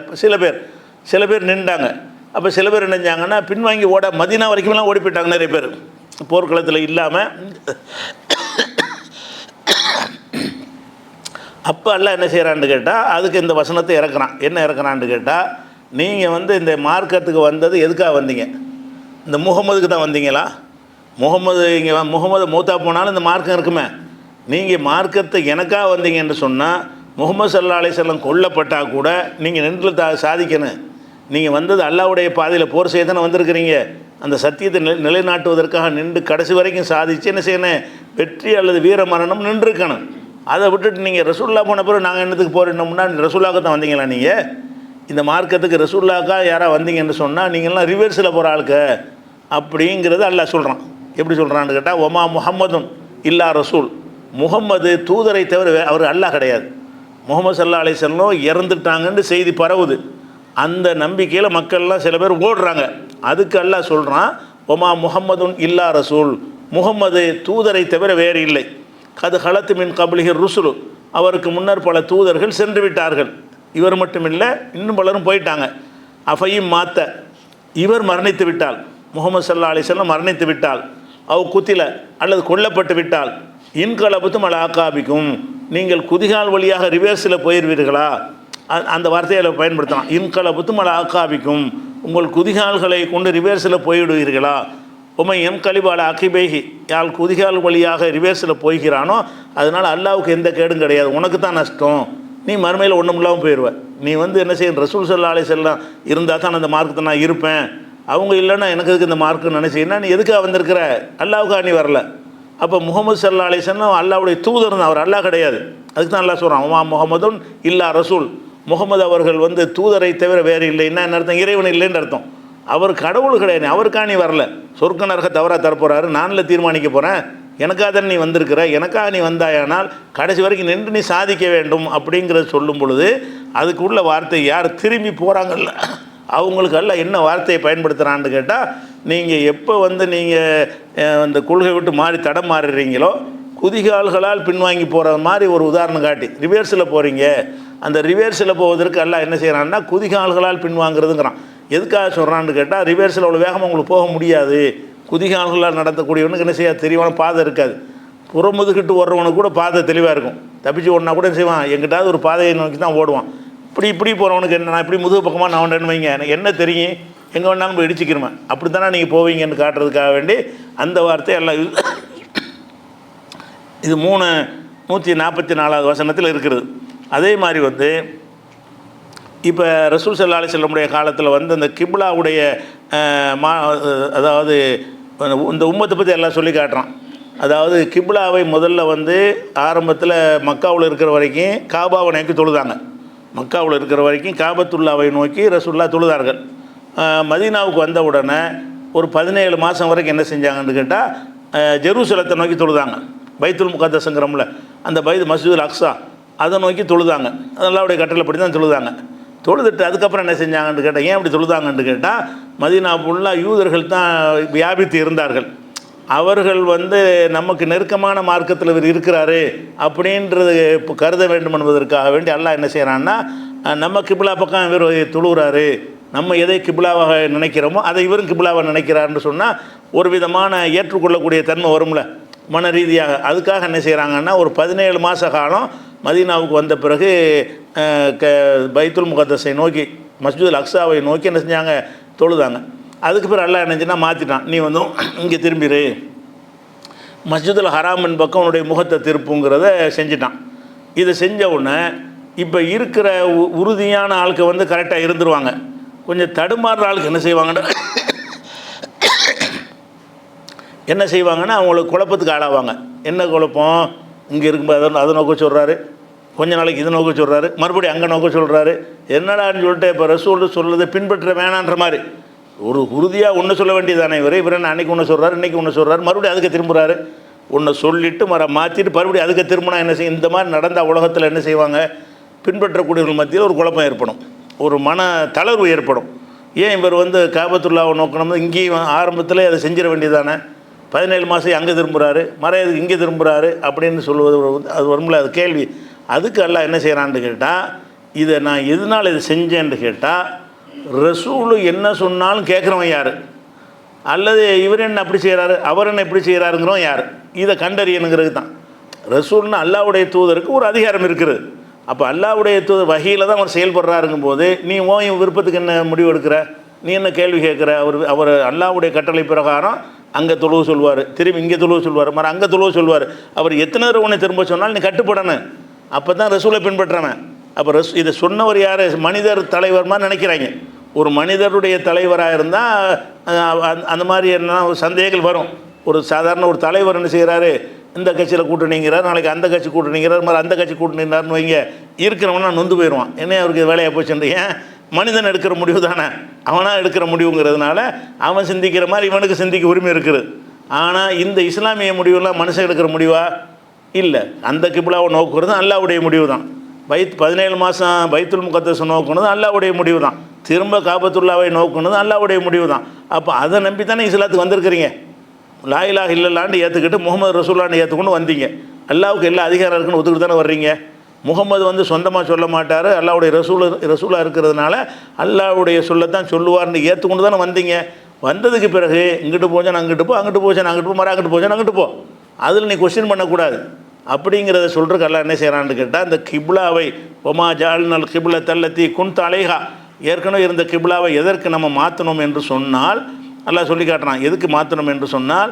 சில பேர் நின்றாங்க. அப்போ சில பேர் என்ன செஞ்சாங்கன்னா பின்வாங்கி ஓட மதீனா வரைக்கும்லாம் ஓடி போயிட்டாங்க நிறைய பேர், போர்க்களத்தில் இல்லாமல். அப்போ எல்லாம் என்ன செய்கிறான்னு கேட்டால், அதுக்கு இந்த வசனத்தை இறக்குறான். என்ன இறக்குறான்னு கேட்டால், நீங்கள் வந்து இந்த மார்க்கத்துக்கு வந்தது எதுக்காக வந்தீங்க? இந்த முகமதுக்கு தான் வந்தீங்களா? முகமது மூத்தா போனாலும் இந்த மார்க்கம் இருக்குமே. நீங்கள் மார்க்கத்தை எனக்காக வந்தீங்கன்னு சொன்னால், முகமது ஸல்லல்லாஹு அலைஹி வஸல்லம் கொல்லப்பட்டால் கூட நீங்கள் நின்று சாதிக்கணும். நீங்கள் வந்தது அல்லாஹ்வுடைய பாதையில் போர் செய்ய தானே வந்திருக்கிறீங்க. அந்த சத்தியத்தை நிலைநாட்டுவதற்காக நின்று கடைசி வரைக்கும் சாதிச்சு என்ன செய்யணும், வெற்றி அல்லது வீர மரணம் நின்றுருக்கணும். அதை விட்டுட்டு நீங்கள் ரசூலுல்லாஹ் போன பிறகு நாங்கள் என்னத்துக்கு போகிறோம்னா, ரசூலுல்லாஹ்க்கு தான் வந்தீங்களா? நீங்கள் இந்த மார்க்கத்துக்கு ரசூலுல்லாஹ்க்கா யாராக வந்தீங்கன்னு சொன்னால் நீங்கள்லாம் ரிவர்ஸில் போகிற ஆளுக்கு அப்படிங்கிறது அல்லாஹ் சொல்கிறான். எப்படி சொல்கிறான்னு கேட்டால், ஒமா முஹம்மதுன் இல்லா ரசூல், முகம்மது தூதரை தவிர அவர் அல்லாஹ் கிடையாது. முகமது ஸல்லல்லாஹு அலைஹி வஸல்லம் இறந்துட்டாங்கன்னு செய்தி பரவுது. அந்த நம்பிக்கையில் மக்கள்லாம் சில பேர் ஓடுறாங்க. அதுக்கு அல்லாஹ் சொல்கிறான், ஒமா முஹம்மதுன் இல்லா ரசூல், முகம்மது தூதரை தவிர வேறு இல்லை. கது ஹலத்து மின் கப்லிஹி ருசுலு, அவருக்கு முன்னர் பல தூதர்கள் சென்று விட்டார்கள். இவர் மட்டும் இல்லை, இன்னும் பலரும் போயிட்டாங்க. அஃபையும் மாத்த, இவர் மரணித்து விட்டால், முகமது ஸல்லல்லாஹு அலைஹி வஸல்லம் மரணித்து விட்டால், குத்தில அல்லது கொல்லப்பட்டு விட்டால், இன்கலபத்தும் அல ஆக்காபிக்கும், நீங்கள் குதிகால் வழியாக ரிவர்ஸில் போயிடுவீர்களா? அந்த வார்த்தையை பயன்படுத்தலாம். இன்கலபத்தும் அல ஆக்காபிக்கும், உங்கள் குதிகால்களை கொண்டு ரிவர்ஸில் போய்விடுவீர்களா? உமை எம் கலிபால அகிபேகி, யாழ் குதிகால் வழியாக ரிவர்ஸில் போய்கிறானோ அதனால் அல்லாவுக்கு எந்த கேடும் கிடையாது, உனக்கு தான் நஷ்டம், நீ மறுமையில் ஒன்றும் இல்லாமல் போயிடுவேன். நீ வந்து என்ன செய்ய, ரசூல் ஸல்லல்லாஹு அலைஹி வஸல்லம் இருந்தால் தான் அந்த மார்க்கத்தை நான் இருப்பேன், அவங்க இல்லைன்னா எனக்கு எதுக்கு இந்த மார்க்குன்னு நினச்சிங்கன்னா, நீ எதுக்காக வந்திருக்கிற? அல்லாவுக்காக நீ வரல. அப்போ முகமது ஸல்லல்லாஹு அலைஹி வஸல்லம் அல்லாவுடைய தூதர் தான், அவர் அல்லாஹ் கிடையாது. அதுக்கு தான் அல்லாஹ் சொல்கிறான், உமா முஹம்மதுன் இல்லா ரசூல், முகமது அவர்கள் வந்து தூதரை தவிர வேறு இல்லைன்னா என்ன அர்த்தம்? இறைவன் இல்லைன்னு அர்த்தம். அவர் கடவுள் கிடையாது, அவருக்காக நீ வரல. சொர்க்க நரக தவறாக தரப்போகிறாரு, நானில் தீர்மானிக்க போகிறேன், எனக்காக தான் நீ வந்திருக்கிற, எனக்காக நீ வந்தாயானால் கடைசி வரைக்கும் நின்று நீ சாதிக்க வேண்டும் அப்படிங்கிறத சொல்லும் பொழுது அதுக்கு உள்ள வார்த்தை யார் திரும்பி போகிறாங்கல்ல அவங்களுக்கு எல்லாம் என்ன வார்த்தையை பயன்படுத்துகிறான்னு கேட்டால், நீங்கள் எப்போ வந்து நீங்கள் அந்த கொள்கை விட்டு மாறி தடம் மாறுறீங்களோ, குதிகால்களால் பின்வாங்கி போகிற மாதிரி ஒரு உதாரணம் காட்டி ரிவர்ஸில் போகிறீங்க. அந்த ரிவர்ஸில் போவதற்கு எல்லாம் என்ன செய்கிறான்னா, குதிகால்களால் பின்வாங்கிறதுங்கிறான். எதுக்காக சொல்கிறான்னு கேட்டால், ரிவர்ஸில் அவ்வளோ வேகமாக உங்களுக்கு போக முடியாது. குதிகால்களால் நடத்தக்கூடியவனுக்கு என்ன செய்ய தெளிவான பாதை இருக்காது. புறமுதுகிட்டு ஓடுறவனுக்கு கூட பாதை தெளிவாக இருக்கும், தப்பிச்சு ஓடினா கூட என்ன செய்வான், எங்கிட்டாவது ஒரு பாதையை நோக்கி தான் ஓடுவான். இப்படி போகிறவனுக்கு என்ன, நான் இப்படி முதுகு பக்கமாக நான் ஒன்று வைங்க, எனக்கு என்ன தெரியும், எங்கே வேணாலும் போய் இடிச்சிக்கிறேன், அப்படி தானே நீங்கள் போவீங்கன்னு காட்டுறதுக்காக வேண்டி அந்த வார்த்தை எல்லாம் இது 144வது வசனத்தில் இருக்கிறது. அதே மாதிரி வந்து இப்போ ரசூல் ஸல்லல்லாஹு அலைஹி வஸல்லம் காலத்தில் வந்து அந்த கிப்லாவுடைய அதாவது இந்த உம்மத்தை பற்றி எல்லாம் சொல்லி காட்டுறான். அதாவது கிப்லாவை முதல்ல வந்து ஆரம்பத்தில் மக்காவில் இருக்கிற வரைக்கும் காபாவை நோக்கி தொழுதாங்க. மக்காவில் இருக்கிற வரைக்கும் காபத்துல்லாவை நோக்கி ரசூலுல்லாஹ் தொழுதார்கள். மதீனாவுக்கு வந்த உடனே ஒரு 17 மாதம் வரைக்கும் என்ன செஞ்சாங்கன்னு கேட்டால் ஜெருசலத்தை நோக்கி தொழுதாங்க. பைத்துல் முகத்தஸுங்கிறோம்ல, அந்த மஸ்ஜிதுல் அக்ஸா அதை நோக்கி தொழுதாங்க. அல்லாஹ்வுடைய கட்டளைப்படி தான் தொழுதாங்க. தொழுதுட்டு அதுக்கப்புறம் என்ன செஞ்சாங்கன்னு கேட்டால், ஏன் அப்படி தொழுதாங்கன்னு கேட்டால், மதீனா ஃபுல்லாக யூதர்கள் தான் வியாபித்து இருந்தார்கள். அவர்கள் நமக்கு நெருக்கமான மார்க்கத்தில் இவர் இருக்கிறாரு அப்படின்றது கருத வேண்டும் என்பதற்காக வேண்டி அல்லாஹ் என்ன செய்கிறான்னா, நம்ம கிபிலா பக்கம் இவர் தொழுகிறாரு, நம்ம எதை கிபிலாவாக நினைக்கிறோமோ அதை இவரும் கிபிலாவாக நினைக்கிறாருன்னு சொன்னால் ஒரு விதமான ஏற்றுக்கொள்ளக்கூடிய தன்மை வரும்ல மன ரீதியாக. அதுக்காக என்ன செய்கிறாங்கன்னா, ஒரு 17 மாத காலம் மதீனாவுக்கு வந்த பிறகு பைத்துல் முகத்தஸை நோக்கி மஸ்ஜிதுல் அக்ஸாவை நோக்கி என்ன செஞ்சாங்க, தொழுதாங்க. அதுக்கு பிறகு அல்லாஹ் என்னச்சுன்னா மாற்றிட்டான், நீ இங்கே திரும்பிடு, மஸ்ஜிதுல் ஹராமின் பக்கம் உன்னுடைய முகத்தை திருப்புங்கிறத செஞ்சிட்டான். இதை செஞ்ச உடனே இப்போ இருக்கிற உறுதியான ஆளுக்கு கரெக்டாக இருந்துருவாங்க. கொஞ்சம் தடுமாறுற ஆளுக்கு என்ன செய்வாங்கன்னா அவங்களுக்கு குழப்பத்துக்கு ஆளாவாங்க. என்ன குழப்பம், இங்கே இருக்கும்போது அதை நோக்க சொல்கிறாரு, கொஞ்ச நாளைக்கு இதை நோக்க சொல்கிறாரு, மறுபடியும் அங்கே நோக்க சொல்கிறாரு, என்னடான்னு சொல்லிட்டு இப்போ ரசூல் சொல்கிறத பின்பற்ற வேணான்ற மாதிரி ஒரு உறுதியாக ஒன்று சொல்ல வேண்டியதானே இவர் என்ன அன்றைக்கி ஒன்று சொல்கிறாரு, இன்றைக்கி ஒன்று சொல்கிறாரு, மறுபடியும் அதுக்கு திரும்புகிறாரு. ஒன்று சொல்லிவிட்டு மாற்றிட்டு மறுபடியும் அதுக்கு திரும்பினா என்ன செய்யும், இந்த மாதிரி நடந்தால் உலகத்தில் என்ன செய்வாங்க, பின்பற்றக்கூடியவர்கள் மத்தியில் ஒரு குழப்பம் ஏற்படும், ஒரு மன தளர்வு ஏற்படும். ஏன் இவர் காபத்துல்லாவை நோக்கணும், இங்கேயும் ஆரம்பத்தில் அதை செஞ்சிட வேண்டியதானே, 17 மாதம் அங்கே திரும்புகிறாரு, மறையதுக்கு இங்கே திரும்புகிறாரு அப்படின்னு சொல்லுவது அது வரும்ல, அது கேள்வி. அதுக்கு அல்லாஹ் என்ன செய்கிறான்னு கேட்டால், இதை நான் எதனால் இதை செஞ்சேன்னு கேட்டால், ரசூலு என்ன சொன்னாலும் கேட்குறவன் யார், அல்லது இவர் என்ன அப்படி செய்கிறாரு அவர் என்ன இப்படி செய்கிறாருங்கிறோம் யார், இதை கண்டறியணுங்கிறது தான். ரசூல்னு அல்லாஹ்வுடைய தூதருக்கு ஒரு அதிகாரம் இருக்குது. அப்போ அல்லாஹ்வுடைய தூதர் வகையில் தான் அவர் செயல்படுறாருங்கும் போது நீ ஓயும் விருப்பத்துக்கு என்ன முடிவு எடுக்கிற, நீ என்ன கேள்வி கேட்குற. அவர் அல்லாஹ்வுடைய கட்டளை பிரகாரம் அங்கே தொழுவு சொல்வார், திரும்பி இங்கே தொழுவு சொல்வார், மறு அங்கே தொழுவு சொல்வார். அவர் எத்தனை தடவை உன்னை திரும்ப சொன்னாலும் நீ கட்டுப்படணும், அப்போ தான் ரசூலை பின்பற்றவன். அப்போ இதை சொன்னவர் யார், மனிதர் தலைவர் மாதிரி நினைக்கிறாங்க. ஒரு மனிதருடைய தலைவராக இருந்தால் அந்த மாதிரி என்ன சந்தேகங்கள் வரும். ஒரு சாதாரண ஒரு தலைவர் என்ன செய்கிறாரு, இந்த கட்சியில் கூட்டணிங்கிறார், நாளைக்கு அந்த கட்சி கூட்டணிங்கிறார், மாதிரி அந்த கட்சி கூட்டணினார்னு வைங்க, இருக்கிறவனா நொந்து போயிடுவான். என்ன அவருக்கு வேலையாக போச்சுன்னு, ஏன் மனிதன் எடுக்கிற முடிவு தானே, அவனாக எடுக்கிற முடிவுங்கிறதுனால அவன் சிந்திக்கிற மாதிரி இவனுக்கு சிந்திக்க உரிமை இருக்குது. ஆனால் இந்த இஸ்லாமிய முடிவுலாம் மனுஷன் எடுக்கிற முடிவா இல்லை, அந்த கிபிலாவை நோக்குறது அல்லாஹ்வுடைய முடிவு தான். 17 மாதம் பைத்துல் முகத்தஸை நோக்குனது அல்லாஹ்வுடைய முடிவு தான், திரும்ப காபத்துல்லாவை நோக்குனது அல்லாஹ்வுடைய முடிவு தான். அப்போ அதை நம்பி தானே இஸ்லாத்துக்கு வந்திருக்கிறீங்க. லா இலாஹ இல்லல்லான்னு ஏற்றுக்கிட்டு முகமது ரசூல்லான்னு ஏற்றுக்கொண்டு வந்தீங்க. அல்லாஹ்வுக்கு எல்லா அதிகாரம் இருக்குன்னு ஒத்துக்கிட்டு தானே வர்றீங்க. முகமது சொந்தமாக சொல்ல மாட்டார், அல்லாஹ்வுடைய ரசூலாக இருக்கிறதுனால அல்லாஹ்வுடைய சொல்லத்தான் சொல்லுவார்னு ஏற்றுக்கொண்டு தானே வந்தீங்க. வந்ததுக்கு பிறகு இங்கிட்டு போச்சேன் அங்கிட்டு போ, அங்கிட்டு போச்சேன் அங்கிட்டு போ, மர அங்கிட்டு போச்சேன் அங்கிட்டு போ, அதில் நீ கொஸ்டின் பண்ணக்கூடாது அப்படிங்கிறத சொல்கிறதுக்கு அல்லாஹ் என்ன செய்கிறான்னு கேட்டால், இந்த கிப்லாவை ஒமா ஜால்னல் கிப்ல தல்லத்தி குன்த அலைஹா, ஏற்கனவே இருந்த கிப்லாவை எதற்கு நம்ம மாற்றணும் என்று சொன்னால் அல்லாஹ் சொல்லி காட்டுறான். எதுக்கு மாற்றணும் என்று சொன்னால்,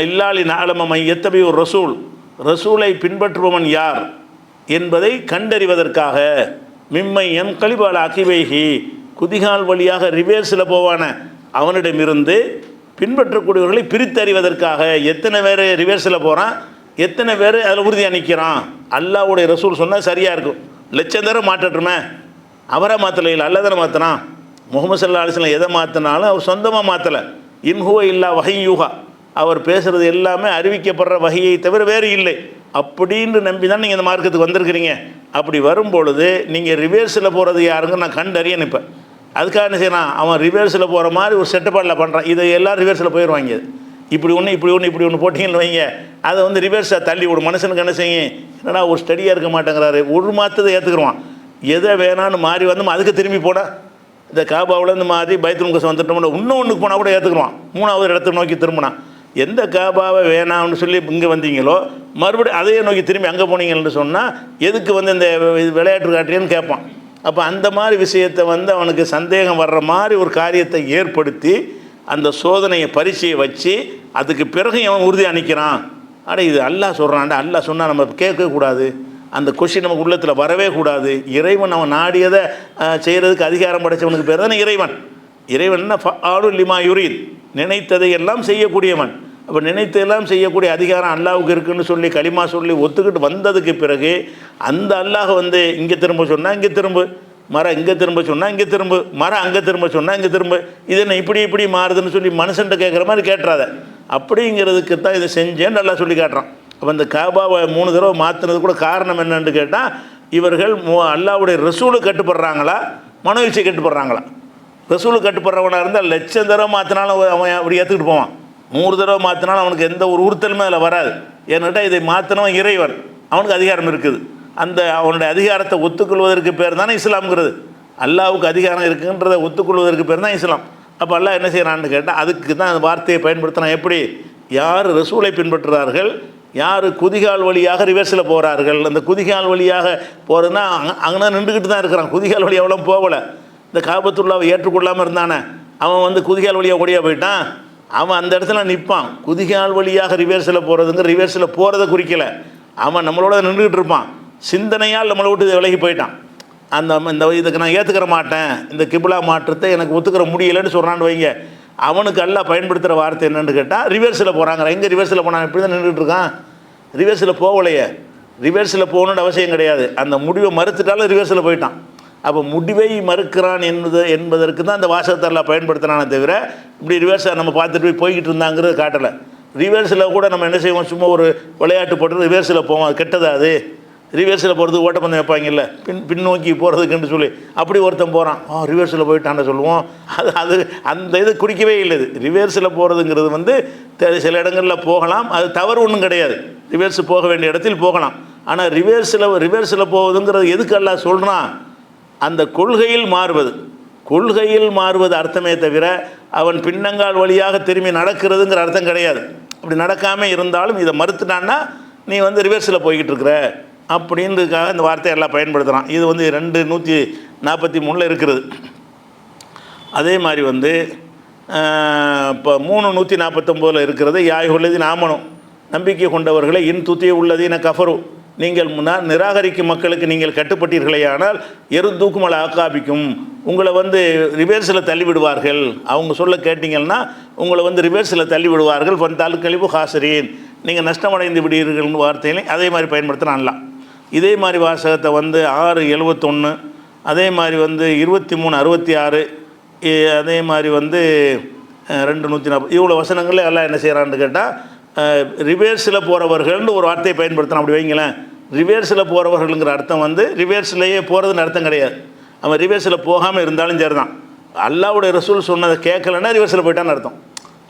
இல்லாலி நாலமமை எத்தபி ஒரு ரசூலை பின்பற்றுபவன் யார் என்பதை கண்டறிவதற்காக, மிம்மை என் கழிபால் அகிவைஹி, குதிகால் வழியாக ரிவேர்ஸில் போவான அவனிடமிருந்து பின்பற்றக்கூடியவர்களை பிரித்தறிவதற்காக. எத்தனை பேர் ரிவேர்ஸில் போகிறான், எத்தனை பேர் அதில் உறுதியாக நிற்கிறான். அல்லாஹ்வுடைய ரசூல் சொன்னால் சரியாக இருக்கும். லட்சம் தடவை மாற்றட்டுமே, அவரை மாற்றலை, இல்லை அல்ல தானே மாற்றினான். முகமது ஸல்லல்லாஹு அலைஹி வஸல்லம் எதை மாற்றினாலும் அவர் சொந்தமாக மாற்றலை. இன்ஹுவ இல்லா வஹய்யுஹா, அவர் பேசுகிறது எல்லாமே அறிவிக்கப்படுற வகையை தவிர வேறு இல்லை அப்படின்னு நம்பி தான் நீங்கள் இந்த மார்க்கத்துக்கு வந்திருக்கிறீங்க. அப்படி வரும்பொழுது நீங்கள் ரிவேர்ஸில் போகிறது யாருங்க நான் கண்டறிய நிற்பேன். அதுக்காக என்ன செய்யலாம், அவன் ரிவேர்ஸில் போகிற மாதிரி ஒரு செட்டப்பாடில் பண்ணுறான். இதை எல்லாம் ரிவேர்ஸில் போயிடுவாங்க. இப்படி ஒன்று இப்படி ஒன்று இப்படி ஒன்று போட்டிங்கன்னு வைங்க, அதை ரிவேர்ஸாக தள்ளி ஒரு மனுஷனுக்கு என்ன செய்யும், என்னடா ஒரு ஸ்டடியாக இருக்க மாட்டேங்கிறாரு, ஒரு மாற்றத்தை ஏற்றுக்குருவான். எதை வேணான்னு மாறி வந்து அதுக்கு திரும்பி போனால், இந்த காபாவிலேருந்து மாறி பைத்துல் முகத்தஸ் வந்துட்டோம்னா இன்னொன்றுக்கு போனால் கூட ஏற்றுக்குருவான். 3வது இடத்தை நோக்கி திரும்பினான். எந்த காபாவை வேணாம்னு சொல்லி இங்கே வந்தீங்களோ மறுபடியும் அதையே நோக்கி திரும்பி அங்கே போனீங்கன்னு சொன்னால் எதுக்கு இந்த விளையாட்டு காட்டுறேன்னு கேட்பான். அப்போ அந்த மாதிரி விஷயத்தை அவனுக்கு சந்தேகம் வர்ற மாதிரி ஒரு காரியத்தை ஏற்படுத்தி அந்த சோதனையை பரீட்சையை வச்சு அதுக்கு பிறகு அவன் உறுதியாக நிற்கிறான். இது அல்லாஹ் சொல்கிறான்டா, அல்லாஹ் சொன்னால் நம்ம கேட்கக்கூடாது, அந்த கொஸ்டின் நமக்கு உள்ளத்தில் வரவே கூடாது. இறைவன் அவன் நாடியதை செய்கிறதுக்கு அதிகாரம் படைத்தவனுக்கு பேர் தானே இறைவன். இறைவன் என்ன, ஃபஆலு லிமா யுரீத், நினைத்ததை எல்லாம் செய்யக்கூடியவன். அப்போ நினைத்தெல்லாம் செய்யக்கூடிய அதிகாரம் அல்லாஹ்வுக்கு இருக்குன்னு சொல்லி களிமா சொல்லி ஒத்துக்கிட்டு வந்ததுக்கு பிறகு அந்த அல்லாஹ் வந்து இங்கே திரும்ப சொன்னால் இங்கே திரும்ப, மரம் இங்கே திரும்ப சொன்னால் இங்கே திரும்ப, மரம் அங்கே திரும்ப சொன்னால் இங்கே திரும்ப, இது என்ன இப்படி மாறுதுன்னு சொல்லி மனுஷன்ட்ட கேட்குற மாதிரி கேட்டுறாத. அப்படிங்கிறதுக்கு தான் இதை செஞ்சேன்னு நல்லா சொல்லி காட்டுறான். அப்போ இந்த காபாவை 3 தடவை மாற்றினது கூட காரணம் என்னன்னு கேட்டால், இவர்கள் அல்லாஹ்வுடைய ரசூலுக்கு கட்டுப்படுறாங்களா, மனோவிச்சை கட்டுப்படுறாங்களா. ரசூலுக்கு கட்டுப்படுறவனாக இருந்தால் 1,00,000 தடவை மாற்றினாலும் அவன் அப்படி ஏற்றுக்கிட்டு போவான். 100 தடவை மாற்றினாலும் அவனுக்கு எந்த ஒரு உறுத்தலுமே அதில் வராது. ஏன்னுட்டா இதை மாற்றினவன் இறைவன், அவனுக்கு அதிகாரம் இருக்குது. அந்த அவனுடைய அதிகாரத்தை ஒத்துக்கொள்வதற்கு பேர் தானே இஸ்லாம்ங்கிறது. அல்லாஹ்வுக்கு அதிகாரம் இருக்குன்றதை ஒத்துக்கொள்வதற்கு பேர் தான் இஸ்லாம். அப்போ அல்லாஹ் என்ன செய்கிறான்னு கேட்டால் அதுக்கு தான் அந்த வார்த்தையை பயன்படுத்தினா. எப்படி? யார் ரசூலை பின்பற்றுறார்கள், யார் குதிகால் வழியாக ரிவர்ஸில் போகிறார்கள். அந்த குதிகால் வழியாக போகிறதுனா அங்கே நின்றுக்கிட்டு தான் இருக்கிறான், குதிகால் வழி அவ்வளோ போகலை. இந்த காபத்துல்லாவை ஏற்றுக்கொள்ளாமல் இருந்தானே அவன் வந்து குதிகால் வழியாக ஓடியா போயிட்டான். அவன் அந்த இடத்துல நிற்பான். குதிகால் வழியாக ரிவர்ஸில் போகிறதுங்க ரிவர்ஸில் போகிறத குறிக்கலை. அவன் நம்மளோட நின்றுக்கிட்டு இருப்பான். சிந்தனையால் நம்மளை விட்டு விலகி போயிட்டான். இந்த இதுக்கு நான் ஏற்றுக்கிற மாட்டேன், இந்த கிபிலா மாற்றத்தை எனக்கு ஒத்துக்கிற முடியலைன்னு சொல்கிறான்னு வைங்க. அவனுக்கு எல்லாம் பயன்படுத்துகிற வார்த்தை என்னென்னு கேட்டால் ரிவர்ஸில் போகிறாங்க. எங்கே ரிவர்ஸில் போனான்? இப்படி தான் நின்றுட்டு இருக்கான். ரிவர்ஸில் போகலையே, ரிவர்ஸில் போகணுன்னு அவசியம் கிடையாது. அந்த முடிவை மறுத்துட்டாலும் ரிவர்ஸில் போயிட்டான். அப்போ முடிவை மறுக்கிறான் என்பதற்கு தான் அந்த வாசகத்தை எல்லாம் பயன்படுத்தினானே தவிர இப்படி ரிவர்ஸை நம்ம பார்த்துட்டு போய்கிட்டு இருந்தாங்கிறது காட்டலை. ரிவர்ஸில் கூட நம்ம என்ன செய்வோம், சும்மா ஒரு விளையாட்டு போட்டு ரிவர்ஸில் போவோம். அது கெட்டதா? அது ரிவர்ஸில் போகிறது ஓட்டப்பந்தயம் வைப்பாங்கல்ல, பின்னோக்கி போகிறதுக்குன்னு சொல்லி அப்படி ஒருத்தன் போகிறான், ரிவர்ஸில் போயிட்டான்னு சொல்லுவோம். அது அந்த இது குறிக்கவே இல்லை. இது ரிவர்ஸில் போகிறதுங்கிறது வந்து சில இடங்களில் போகலாம், அது தவறு ஒன்றும் கிடையாது. ரிவர்ஸ் போக வேண்டிய இடத்தில் போகலாம். ஆனால் ரிவர்ஸில் போவதுங்கிறது எதுக்கு அல்லாஹ் சொல்கிறான்? அந்த கொள்கையில் மாறுவது அர்த்தமே தவிர அவன் பின்னங்கால் வழியாக திரும்பி நடக்கிறதுங்கிற அர்த்தம் கிடையாது. அப்படி நடக்காமல் இருந்தாலும் இதை மறுத்துட்டான்னா நீ வந்து ரிவர்ஸில் போய்கிட்டு இருக்கிற அப்படின்றதுக்காக இந்த வார்த்தையை எல்லாம் பயன்படுத்துகிறான். இது வந்து 2:143 இருக்கிறது. அதே மாதிரி வந்து இப்போ 3:149 இருக்கிறது. யாயுள்ளதி நாமனும், நம்பிக்கை கொண்டவர்களை இன் துத்திய உள்ளதீன கஃபரு, நீங்கள் நிராகரிக்கும் மக்களுக்கு நீங்கள் கட்டுப்பட்டீர்களே ஆனால் எருதூக்குமலை ஆக்காபிக்கும், உங்களை வந்து ரிவர்ஸில் தள்ளிவிடுவார்கள். அவங்க சொல்ல கேட்டிங்கன்னா உங்களை வந்து ரிவர்ஸில் தள்ளி விடுவார்கள். பந்தால் கழிவு ஹாசரீன், நீங்கள் நஷ்டமடைந்து விடுவீர்கள்னு வார்த்தையிலே அதே மாதிரி பயன்படுத்தினான்லாம். இதே மாதிரி வாசகத்தை வந்து 6:71, அதே மாதிரி வந்து 23:66, அதே மாதிரி வந்து 2:140 இவ்வளோ வசனங்களே எல்லாம் என்ன செய்கிறான்னு கேட்டால் ரிவர்ஸில் போகிறவர்கள்னு ஒரு வார்த்தையை பயன்படுத்தணும். அப்படி வைங்களேன், ரிவர்ஸில் போகிறவர்கள்ங்கிற அர்த்தம் வந்து ரிவர்ஸ்லேயே போகிறதுன்னு அர்த்தம் கிடையாது. அவன் ரிவர்ஸில் போகாமல் இருந்தாலும் சரி தான். அல்லாஹ்வுடைய ரசூல் சொன்னதை கேட்கலன்னா ரிவர்ஸில் போயிட்டான்னு அர்த்தம்.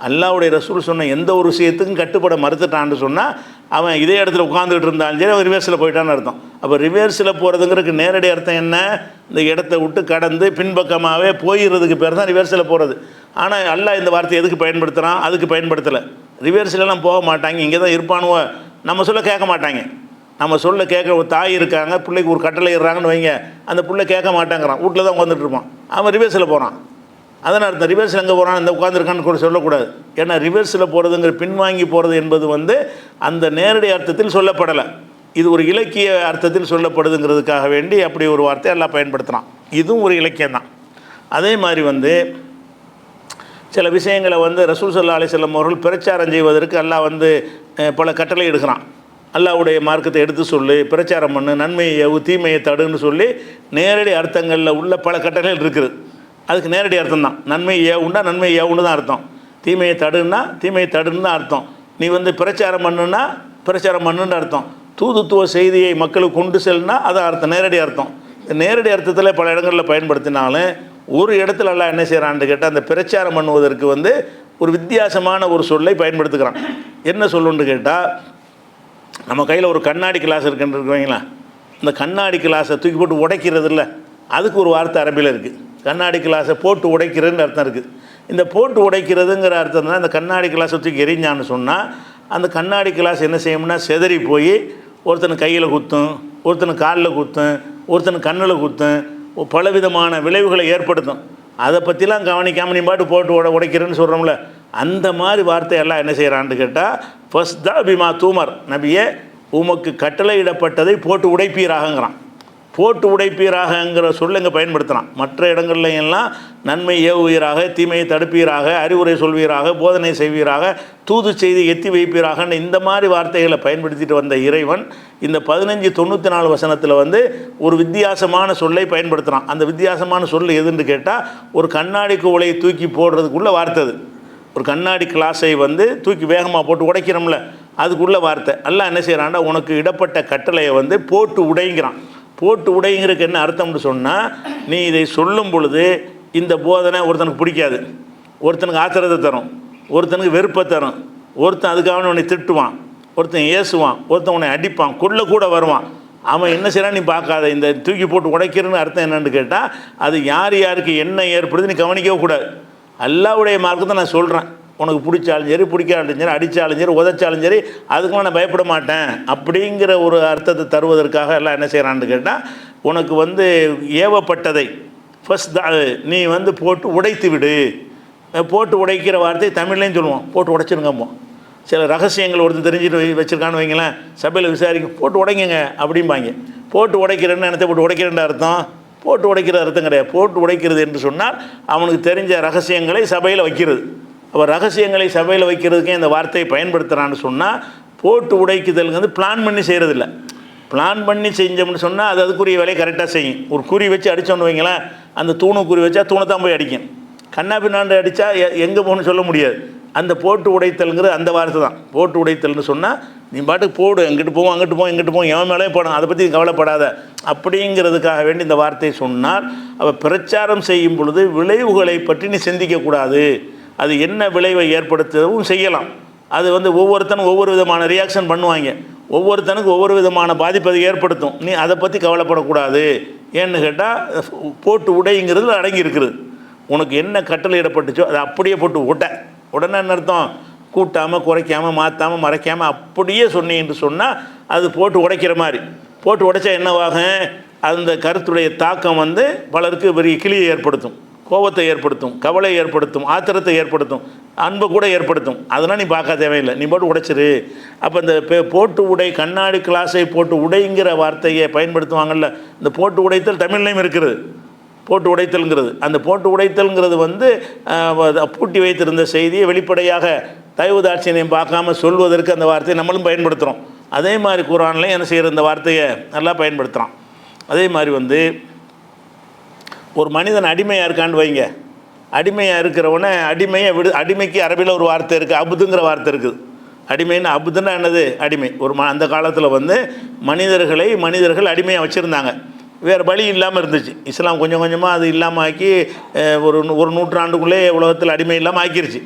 அல்லாஹ்வுடைய ரசூல் சொன்ன எந்த ஒரு விஷயத்துக்கும் கட்டுப்பட மறுத்துட்டான்னு சொன்னால் அவன் இதே இடத்துல உட்காந்துக்கிட்டு இருந்தாலும் சரி அவன் ரிவர்ஸில் போயிட்டான்னு அர்த்தம். அப்போ ரிவர்ஸில் போகிறதுங்கிறதுக்கு நேரடி அர்த்தம் என்ன? இந்த இடத்த விட்டு கடந்து பின்பக்கமாகவே போயிடுறதுக்கு பேர் தான் ரிவர்ஸில் போகிறது. ஆனால் அல்லாஹ் இந்த வார்த்தை எதுக்கு பயன்படுத்துகிறான்? அதுக்கு பயன்படுத்தலை. ரிவர்ஸ்லாம் போக மாட்டாங்க, இங்கே தான் இருப்பானுவோ, நம்ம சொல்ல கேட்க மாட்டாங்க. நம்ம சொல்ல கேட்க ஒரு தாய் இருக்காங்க, பிள்ளைக்கு ஒரு கட்டளை இடுறாங்கன்னு வைங்க, அந்த பிள்ளை கேட்க மாட்டாங்கிறான், வீட்டில் தான் உட்காந்துட்டு இருப்பான். அவன் ரிவர்ஸில் போகிறான். அதனால் அர்த்தம் ரிவர்ஸில் எங்கே போகிறான், இந்த உட்காந்துருக்கான்னு கூட சொல்லக்கூடாது. ஏன்னா ரிவர்ஸில் போகிறதுங்கிற பின்வாங்கி போகிறது என்பது வந்து அந்த நேரடி அர்த்தத்தில் சொல்லப்படலை. இது ஒரு இலக்கிய அர்த்தத்தில் சொல்லப்படுதுங்கிறதுக்காக வேண்டி அப்படி ஒரு வார்த்தை எல்லாம் பயன்படுத்துகிறான். இதுவும் ஒரு இலக்கியம் தான். அதே மாதிரி வந்து சில விஷயங்களை வந்து ரசூல் ஸல்லல்லாஹு அலைஹி வஸல்லம் அவர்கள் பிரச்சாரம் செய்வதற்கு அல்லாஹ் வந்து பல கட்டளை எடுக்கிறான். அல்லாஹ்வுடைய மார்க்கத்தை எடுத்து சொல்லு, பிரச்சாரம் பண்ணு, நன்மையை எவு, தீமையை தடுன்னு சொல்லி நேரடி அர்த்தங்களில் உள்ள பல கட்டளைகள் இருக்குது. அதுக்கு நேரடி அர்த்தம் தான். நன்மையை ஏவுண்டா நன்மையை ஏவுன்னு தான் அர்த்தம், தீமையை தடுன்னா தீமையை தடுன்னு தான் அர்த்தம். நீ வந்து பிரச்சாரம் பண்ணுன்னா பிரச்சாரம் பண்ணுன்னு அர்த்தம், தூதுத்துவ செய்தியை மக்களுக்கு கொண்டு செல்லுனா அதான் அர்த்தம், நேரடி அர்த்தம். நேரடி அர்த்தத்தில் பல இடங்களில் பயன்படுத்தினாலும் ஒரு இடத்துல எல்லாம் என்ன செய்கிறான்னு கேட்டால் அந்த பிரச்சாரம் பண்ணுவதற்கு வந்து ஒரு வித்தியாசமான ஒரு சொல்லை பயன்படுத்துகிறான். என்ன சொல்லுன்னு கேட்டால், நம்ம கையில் ஒரு கண்ணாடி கிளாஸ் இருக்குன்றீங்களா, இந்த கண்ணாடி கிளாஸை தூக்கி போட்டு உடைக்கிறது இல்லை, அதுக்கு ஒரு வார்த்தை அரபியில் இருக்குது. கண்ணாடி கிளாஸை போட்டு உடைக்கிறதுன்னு அர்த்தம் இருக்குது. இந்த போட்டு உடைக்கிறதுங்கிற அர்த்தம் தான். இந்த கண்ணாடி கிளாஸை தூக்கி எரிஞ்சான்னு சொன்னால் அந்த கண்ணாடி கிளாஸ் என்ன செய்யும்னா செதறி போய் ஒருத்தனு கையில் குத்தும், ஒருத்தனு காலில் குத்தும், ஒருத்தனு கண்ணில் குத்தும், பலவிதமான விளைவுகளை ஏற்படுத்தும். அதை பற்றிலாம் கவனிக்காமல் நீ பாட்டு போட்டு உடைக்கிறேன்னு சொல்கிறோம்ல, அந்த மாதிரி வார்த்தையெல்லாம் என்ன செய்கிறான்னு கேட்டால் ஃபஸ்தா பிமா தூமர், நபியே உமக்கு கட்டளையிடப்பட்டதை போட்டு உடைப்பீராகங்கிறான். போட்டு உடைப்பீராகங்கிற சொல்ல இங்கே பயன்படுத்தலாம். மற்ற இடங்கள்ல எல்லாம் நன்மை ஏவுவீராக, தீமையை தடுப்பீராக, அறிவுரை சொல்வீராக, போதனை செய்வீராக, தூது செய்தி எத்தி வைப்பீராகன்னு இந்த மாதிரி வார்த்தைகளை பயன்படுத்திட்டு வந்த இறைவன் இந்த 1594 வசனத்தில் வந்து ஒரு வித்தியாசமான சொல்லை பயன்படுத்துகிறான். அந்த வித்தியாசமான சொல் எதுன்னு கேட்டால், ஒரு கண்ணாடி குவளையை தூக்கி போடுறதுக்குள்ளே வார்த்தை அது. ஒரு கண்ணாடி கிளாஸை வந்து தூக்கி வேகமாக போட்டு உடைக்கிறோம்ல, அதுக்குள்ளே வார்த்தை. எல்லாம் என்ன செய்கிறான்டா, உனக்கு இடப்பட்ட கட்டளையை வந்து போட்டு உடைங்கிறான். போட்டு உடைங்கிறதுக்கு என்ன அர்த்தம்னு சொன்னால், நீ இதை சொல்லும் பொழுது இந்த போதனை ஒருத்தனுக்கு பிடிக்காது, ஒருத்தனுக்கு ஆத்திரத்தை தரும், ஒருத்தனுக்கு வெறுப்பை தரும், ஒருத்தன் அதுக்காக உன்னை திட்டுவான், ஒருத்தன் ஏசுவான், ஒருத்தன் உன்னை அடிப்பான், கொல்ல கூட வருவான். அவன் என்ன செய்கிறான் நீ பார்க்காத. இந்த தூக்கி போட்டு உடைக்கிறன்னு அர்த்தம் என்னன்னு கேட்டால், அது யார் யாருக்கு என்ன ஏற்படுது நீ கவனிக்கவே கூடாது. அல்லாஹ்வுடைய மார்க்கத்தை நான் சொல்கிறேன், உனக்கு பிடிச்சாலும் சரி பிடிக்காலும் சரி, அடித்தாலும் சரி உதைச்சாலும் சரி, அதுக்கெலாம் நான் பயப்பட மாட்டேன் அப்படிங்கிற ஒரு அர்த்தத்தை தருவதற்காக எல்லாம் என்ன செய்கிறான்னு கேட்டால், உனக்கு வந்து ஏவப்பட்டதை ஃபஸ்ட் நீ வந்து போட்டு உடைத்து விடு. போட்டு உடைக்கிற வார்த்தை தமிழ்லேயும் சொல்லுவோம், போட்டு உடைச்சிருங்கம்மோ. சில ரகசியங்கள் ஒருத்தர் தெரிஞ்சுட்டு வச்சுருக்கான்னு வைங்களேன், சபையில் விசாரிக்க போட்டு உடைங்க அப்படிம்பாங்க. போட்டு உடைக்கிறேன்னு என்னத்தை போட்டு உடைக்கிறேன்ற அர்த்தம்? போட்டு உடைக்கிற அர்த்தம் கிடையாது. போட்டு உடைக்கிறது என்று சொன்னால் அவனுக்கு தெரிஞ்ச ரகசியங்களை சபையில் வைக்கிறது. அப்போ ரகசியங்களை சபையில் வைக்கிறதுக்கே இந்த வார்த்தையை பயன்படுத்துகிறான்னு சொன்னால், போட்டு உடைக்குதல்ங்கிறது பிளான் பண்ணி செய்கிறதில்ல. பிளான் பண்ணி செஞ்சோம்னு சொன்னால் அது அதுக்குரிய வேலையை கரெக்டாக செய்யும். ஒரு குறி வச்சு அடித்தோன்னு வைங்களேன், அந்த தூணு குறி வச்சா தூணை தான் போய் அடிக்கும். கண்ணா பின்னாண்டு அடித்தா எங்கே போகணும்னு சொல்ல முடியாது. அந்த போட்டு உடைத்தல்ங்கிறது அந்த வார்த்தை தான். போட்டு உடைத்தல்னு சொன்னால் நீ பாட்டுக்கு போடு, எங்கிட்டு போவோம் அங்கிட்டு போவோம் இங்கிட்டு போவோம், எவன் மேலே போடும், அதை பற்றி கவலைப்படாத அப்படிங்கிறதுக்காக வேண்டி இந்த வார்த்தையை சொன்னால், அவள் பிரச்சாரம் செய்யும் பொழுது விளைவுகளை பற்றி நீ சிந்திக்கக்கூடாது. அது என்ன விளைவை ஏற்படுத்தவும் செய்யலாம். அது வந்து ஒவ்வொருத்தனும் ஒவ்வொரு விதமான ரியாக்ஷன் பண்ணுவாங்க, ஒவ்வொருத்தனுக்கு ஒவ்வொரு விதமான பாதிப்பை ஏற்படுத்தும். நீ அதை பற்றி கவலைப்படக்கூடாது. ஏன்னு கேட்டால், போட்டு உடைங்கிறது அடங்கி இருக்குது. உனக்கு என்ன கட்டளை இடப்பட்டுச்சோ அதை அப்படியே போட்டு உடனே என்ன அர்த்தம்? கூட்டாமல் குறைக்காமல் மாற்றாமல் மறைக்காமல் அப்படியே சொன்னீன்னு சொன்னால் அது போட்டு உடைக்கிற மாதிரி. போட்டு உடைச்சா என்னவாகும்? அந்த கருத்துடைய தாக்கம் வந்து பலருக்கு பெரிய கிளியை ஏற்படுத்தும், கோபத்தை ஏற்படுத்தும், கவலை ஏற்படுத்தும், ஆத்திரத்தை ஏற்படுத்தும், அன்பை கூட ஏற்படுத்தும். அதெல்லாம் நீ பார்க்க தேவையில்லை, நீ போட்டு உடைச்சிரு. அப்போ இந்த போட்டு உடை, கண்ணாடி கிளாஸை போட்டு உடைங்கிற வார்த்தையை பயன்படுத்துவாங்கள்ல, இந்த போட்டு உடைத்தல் தமிழ்லையும் இருக்கிறது. போட்டு உடைத்தல்ங்கிறது, அந்த போட்டு உடைத்தல்ங்கிறது வந்து பூட்டி வைத்திருந்த செய்தியை வெளிப்படையாக தயவுதாட்சியம் பார்க்காம சொல்வதற்கு அந்த வார்த்தையை நம்மளும் பயன்படுத்துகிறோம். அதே மாதிரி குர்ஆன்லையும் என்ன செய்கிற இந்த வார்த்தையை நல்லா பயன்படுத்துகிறான். அதே மாதிரி வந்து ஒரு மனிதன் அடிமையாக இருக்கான்னு வைங்க, அடிமையாக இருக்கிறவனை அடிமைக்கு அரபியில் ஒரு வார்த்தை இருக்குது, அபுதுங்கிற வார்த்தை இருக்குது. அடிமைன்னு அபுதுன்னா என்னது? அடிமை. அந்த காலத்தில் வந்து மனிதர்கள் அடிமையாக வச்சுருந்தாங்க. வேறு வழி இல்லாமல் இருந்துச்சு. இஸ்லாம் கொஞ்சம் கொஞ்சமாக அது இல்லாமல் ஆக்கி ஒரு நூற்றாண்டுக்குள்ளே உலகத்தில் அடிமை இல்லாமல் ஆக்கிருச்சு.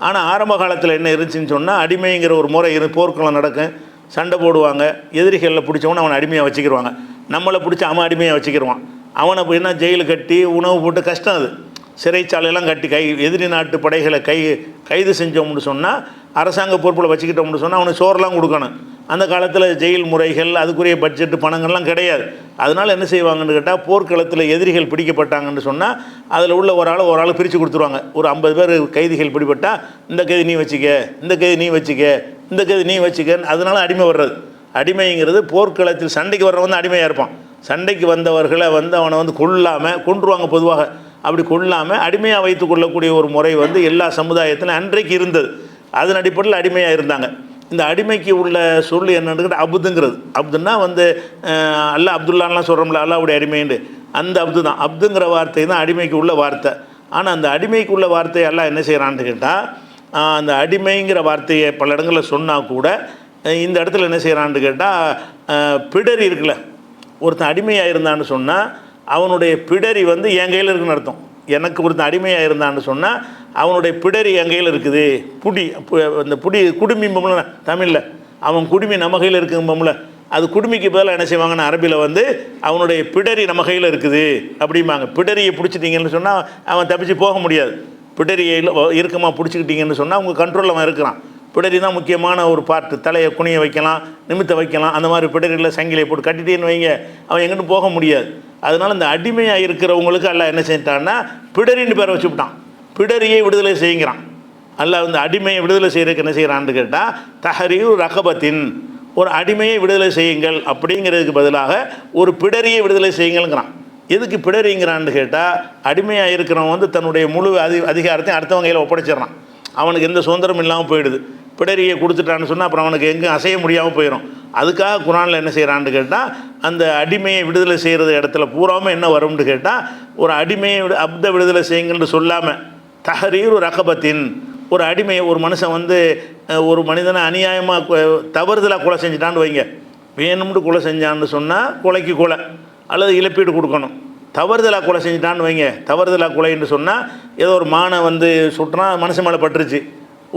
ஆனால் ஆரம்ப காலத்தில் என்ன இருந்துச்சுன்னு சொன்னால், அடிமைங்கிற ஒரு முறை போர்க்களம் நடக்கும், சண்டை போடுவாங்க, எதிரிகளில் பிடிச்சவன அவனை அடிமையாக வச்சுக்கிடுவாங்க. நம்மளை பிடிச்சி அவன் அடிமையாக வச்சுக்கிடுவான். அவனை போய்னா ஜெயிலு கட்டி உணவு போட்டு கஷ்டம். அது சிறைச்சாலையெல்லாம் கட்டி எதிரி நாட்டு படைகளை கைது செஞ்சோம்னு சொன்னால், அரசாங்க பொறுப்பில் வச்சுக்கிட்டோம்னு சொன்னால் அவனுக்கு சோறெல்லாம் கொடுக்கணும். அந்த காலத்தில் ஜெயில் முறைகள், அதுக்குரிய பட்ஜெட்டு பணங்கள்லாம் கிடையாது. அதனால் என்ன செய்வாங்கன்னு கேட்டால், போர்க்களத்தில் எதிரிகள் பிடிக்கப்பட்டாங்கன்னு சொன்னால் அதில் உள்ள ஒரு ஆள் பிரித்து கொடுத்துருவாங்க. ஒரு 50 பேர் கைதிகள் பிடிப்பட்டால், இந்த கைதி நீ வச்சுக்க, இந்த கைதி நீ வச்சுக்க, இந்த கைதி நீ வச்சுக்கன்னு. அதனால் அடிமை வர்றது. அடிமைங்கிறது போர்க்களத்தில் சண்டைக்கு வர்றவன் அடிமையாக இருப்பான். சண்டைக்கு வந்தவர்களை வந்து அவனை வந்து கொன்றுவாங்க பொதுவாக. அப்படி கொள்ளாமல் அடிமையாக வைத்து கொள்ளக்கூடிய ஒரு முறை வந்து எல்லா சமுதாயத்திலும் அன்றைக்கு இருந்தது. அதன் அடிப்படையில் அடிமையாக இருந்தாங்க. இந்த அடிமைக்கு உள்ள சொல் என்னன்னு அப்துங்கிறது. அப்துன்னா வந்து அல்லா அப்துல்லான்லாம் சொல்கிறோம்ல, அல்லாவுடைய அடிமைன்னு, அந்த அப்து தான். அப்துங்கிற வார்த்தை தான் அடிமைக்கு உள்ள வார்த்தை. ஆனால் அந்த அடிமைக்கு உள்ள வார்த்தை எல்லாம் என்ன செய்கிறான்னு கேட்டால், அந்த அடிமைங்கிற வார்த்தையை பல இடங்களில் சொன்னால் கூட இந்த இடத்துல என்ன செய்கிறான்னு கேட்டால், பிடரி இருக்குல்ல, ஒருத்தன் அடிமையாக இருந்தான்னு சொன்னால் அவனுடைய பிடரி வந்து என் கையில் இருக்குன்னு அர்த்தம். எனக்கு ஒருத்தன் அடிமையாக இருந்தான்னு சொன்னால் அவனுடைய பிடரி என் கையில் இருக்குது. அந்த குடுமிம்பம்ல தமிழில், அவன் குடுமி நம்ம கையில் இருக்கும்பம்ல, அது குடுமிக்கு பதிலாக என்ன செய்வாங்கன்னு அரபியில் வந்து அவனுடைய பிடரி நம்ம கையில் இருக்குது அப்படிம்பாங்க. பிடரியை பிடிச்சிட்டிங்கன்னு சொன்னால் அவன் தப்பிச்சு போக முடியாது. பிடரியை இறுக்கமாக பிடிச்சிக்கிட்டிங்கன்னு சொன்னால் அவங்க கண்ட்ரோலில் அவன் இருக்கிறான். பிடரி தான் முக்கியமான ஒரு பார்ட்டு. தலையை குனிய வைக்கலாம், நிமித்த வைக்கலாம். அந்த மாதிரி பிடரியில் சங்கிலியை போட்டு கட்டிட்டேன்னு வைங்க, அவன் எங்கிட்டு போக முடியாது. அதனால் இந்த அடிமையாக இருக்கிறவங்களுக்கு அல்லாஹ் என்ன செஞ்சிட்டான்னா பிடரின்னு பேரை வச்சுவிட்டான். பிடரியை விடுதலை செய்கிறான். அல்லாஹ் வந்து அடிமையை விடுதலை செய்கிறதுக்கு என்ன செய்கிறான்னு கேட்டால், தஹரீரு ரகபத்தின், ஒரு அடிமையை விடுதலை செய்யுங்கள் அப்படிங்கிறதுக்கு பதிலாக ஒரு பிடரியை விடுதலை செய்யுங்கள்ங்கிறான். எதுக்கு பிடரிங்கிறான்னு கேட்டால், அடிமையாக இருக்கிறவன் வந்து தன்னுடைய முழு அதிகாரத்தையும் அடுத்தவங்க கையில் ஒப்படைச்சிடறான். அவனுக்கு எந்த சுதந்திரம் இல்லாமல் போயிடுது. பிடரியை கொடுத்துட்டான்னு சொன்னால் அப்புறம் அவனுக்கு எங்கே அசைய முடியாமல் போயிடும். அதுக்காக குரானில் என்ன செய்கிறான்னு கேட்டால், அந்த அடிமையை விடுதலை செய்கிறது இடத்துல பூராமல் என்ன வரும்னு கேட்டால், ஒரு அடிமையை அப்த விடுதலை செய்யுங்கள்னு சொல்லாமல் தஹரீரு ரகபத்தின், ஒரு அடிமையை ஒரு மனுஷன் வந்து ஒரு மனிதனை அநியாயமாக தவறுதலாக கொலை செஞ்சிட்டான்னு வைங்க. வேணும்னு கொலை செஞ்சான்னு சொன்னால் கொலைக்கு கொலை அல்லது இழப்பீடு கொடுக்கணும். தவறுதலாக கொலை செஞ்சிட்டான்னு வைங்க, தவறுதலாக கொலைன்னு சொன்னால் ஏதோ ஒரு மானை வந்து சுட்டுறான், மனுஷன் மேலே பட்டுருச்சு,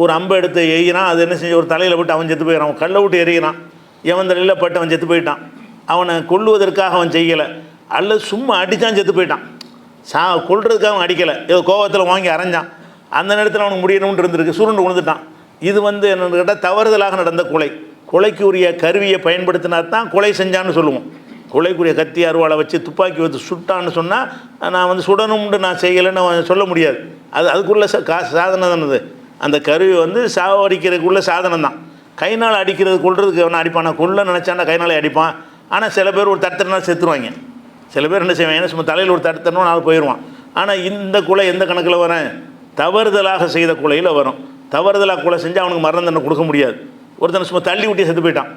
ஒரு அம்பை எடுத்து எய்கிறான், அது என்ன செஞ்சு ஒரு தலையில் போட்டு அவன் செத்து போயிடான், அவன் கல்லை விட்டு எறிகிறான், எவன் தலையில் பட்டு அவன் செத்து போயிட்டான். அவனை கொல்லுவதற்காக அவன் செய்யலை, அல்லது சும்மா அடித்தான் செத்து போயிட்டான். கொல்றதுக்காக அவன் அடிக்கலை, ஏதோ கோபத்தில் வாங்கி அரைஞ்சான், அந்த நேரத்தில் அவனுக்கு முடியணும்னு இருந்திருக்கு, சுருண்டு விழுந்துட்டான். இது வந்து என்னென்னு கேட்டால் தவறுதலாக நடந்த கொலை. கொலைக்கு உரிய கருவியை பயன்படுத்தினா தான் கொலை செஞ்சான்னு சொல்லுவோம். கொலைக்குரிய கத்தி அருவாளை வச்சு துப்பாக்கி வச்சு சுட்டான்னு சொன்னால் நான் வந்து சுடணும்னு நான் செய்யலைன்னு சொல்ல முடியாது. அதுக்குள்ள சாதனை தானது. அந்த கருவி வந்து சாவடிக்கிறதுக்குள்ள சாதனம் தான். கைனால் அடிக்கிறது கொள்றதுக்கு அவனை அடிப்பான், நான் கொல்ல நினச்சான்னா கைனாலே அடிப்பான். ஆனால் சில பேர் ஒரு தட்டுறனால செத்துருவாங்க. சில பேர் என்ன செய்வாங்க, சும்மா தலையில் ஒரு தட்டுறணும் நாள் போயிடுவான். ஆனால் இந்த கொலை எந்த கணக்கில் வரேன், தவறுதலாக செய்த கொலையில் வரும். தவறுதலாக கொலை செஞ்சு அவனுக்கு மரண தண்டனை கொடுக்க முடியாது. ஒருத்தனை சும்மா தள்ளி விட்டு செத்து போயிட்டான்.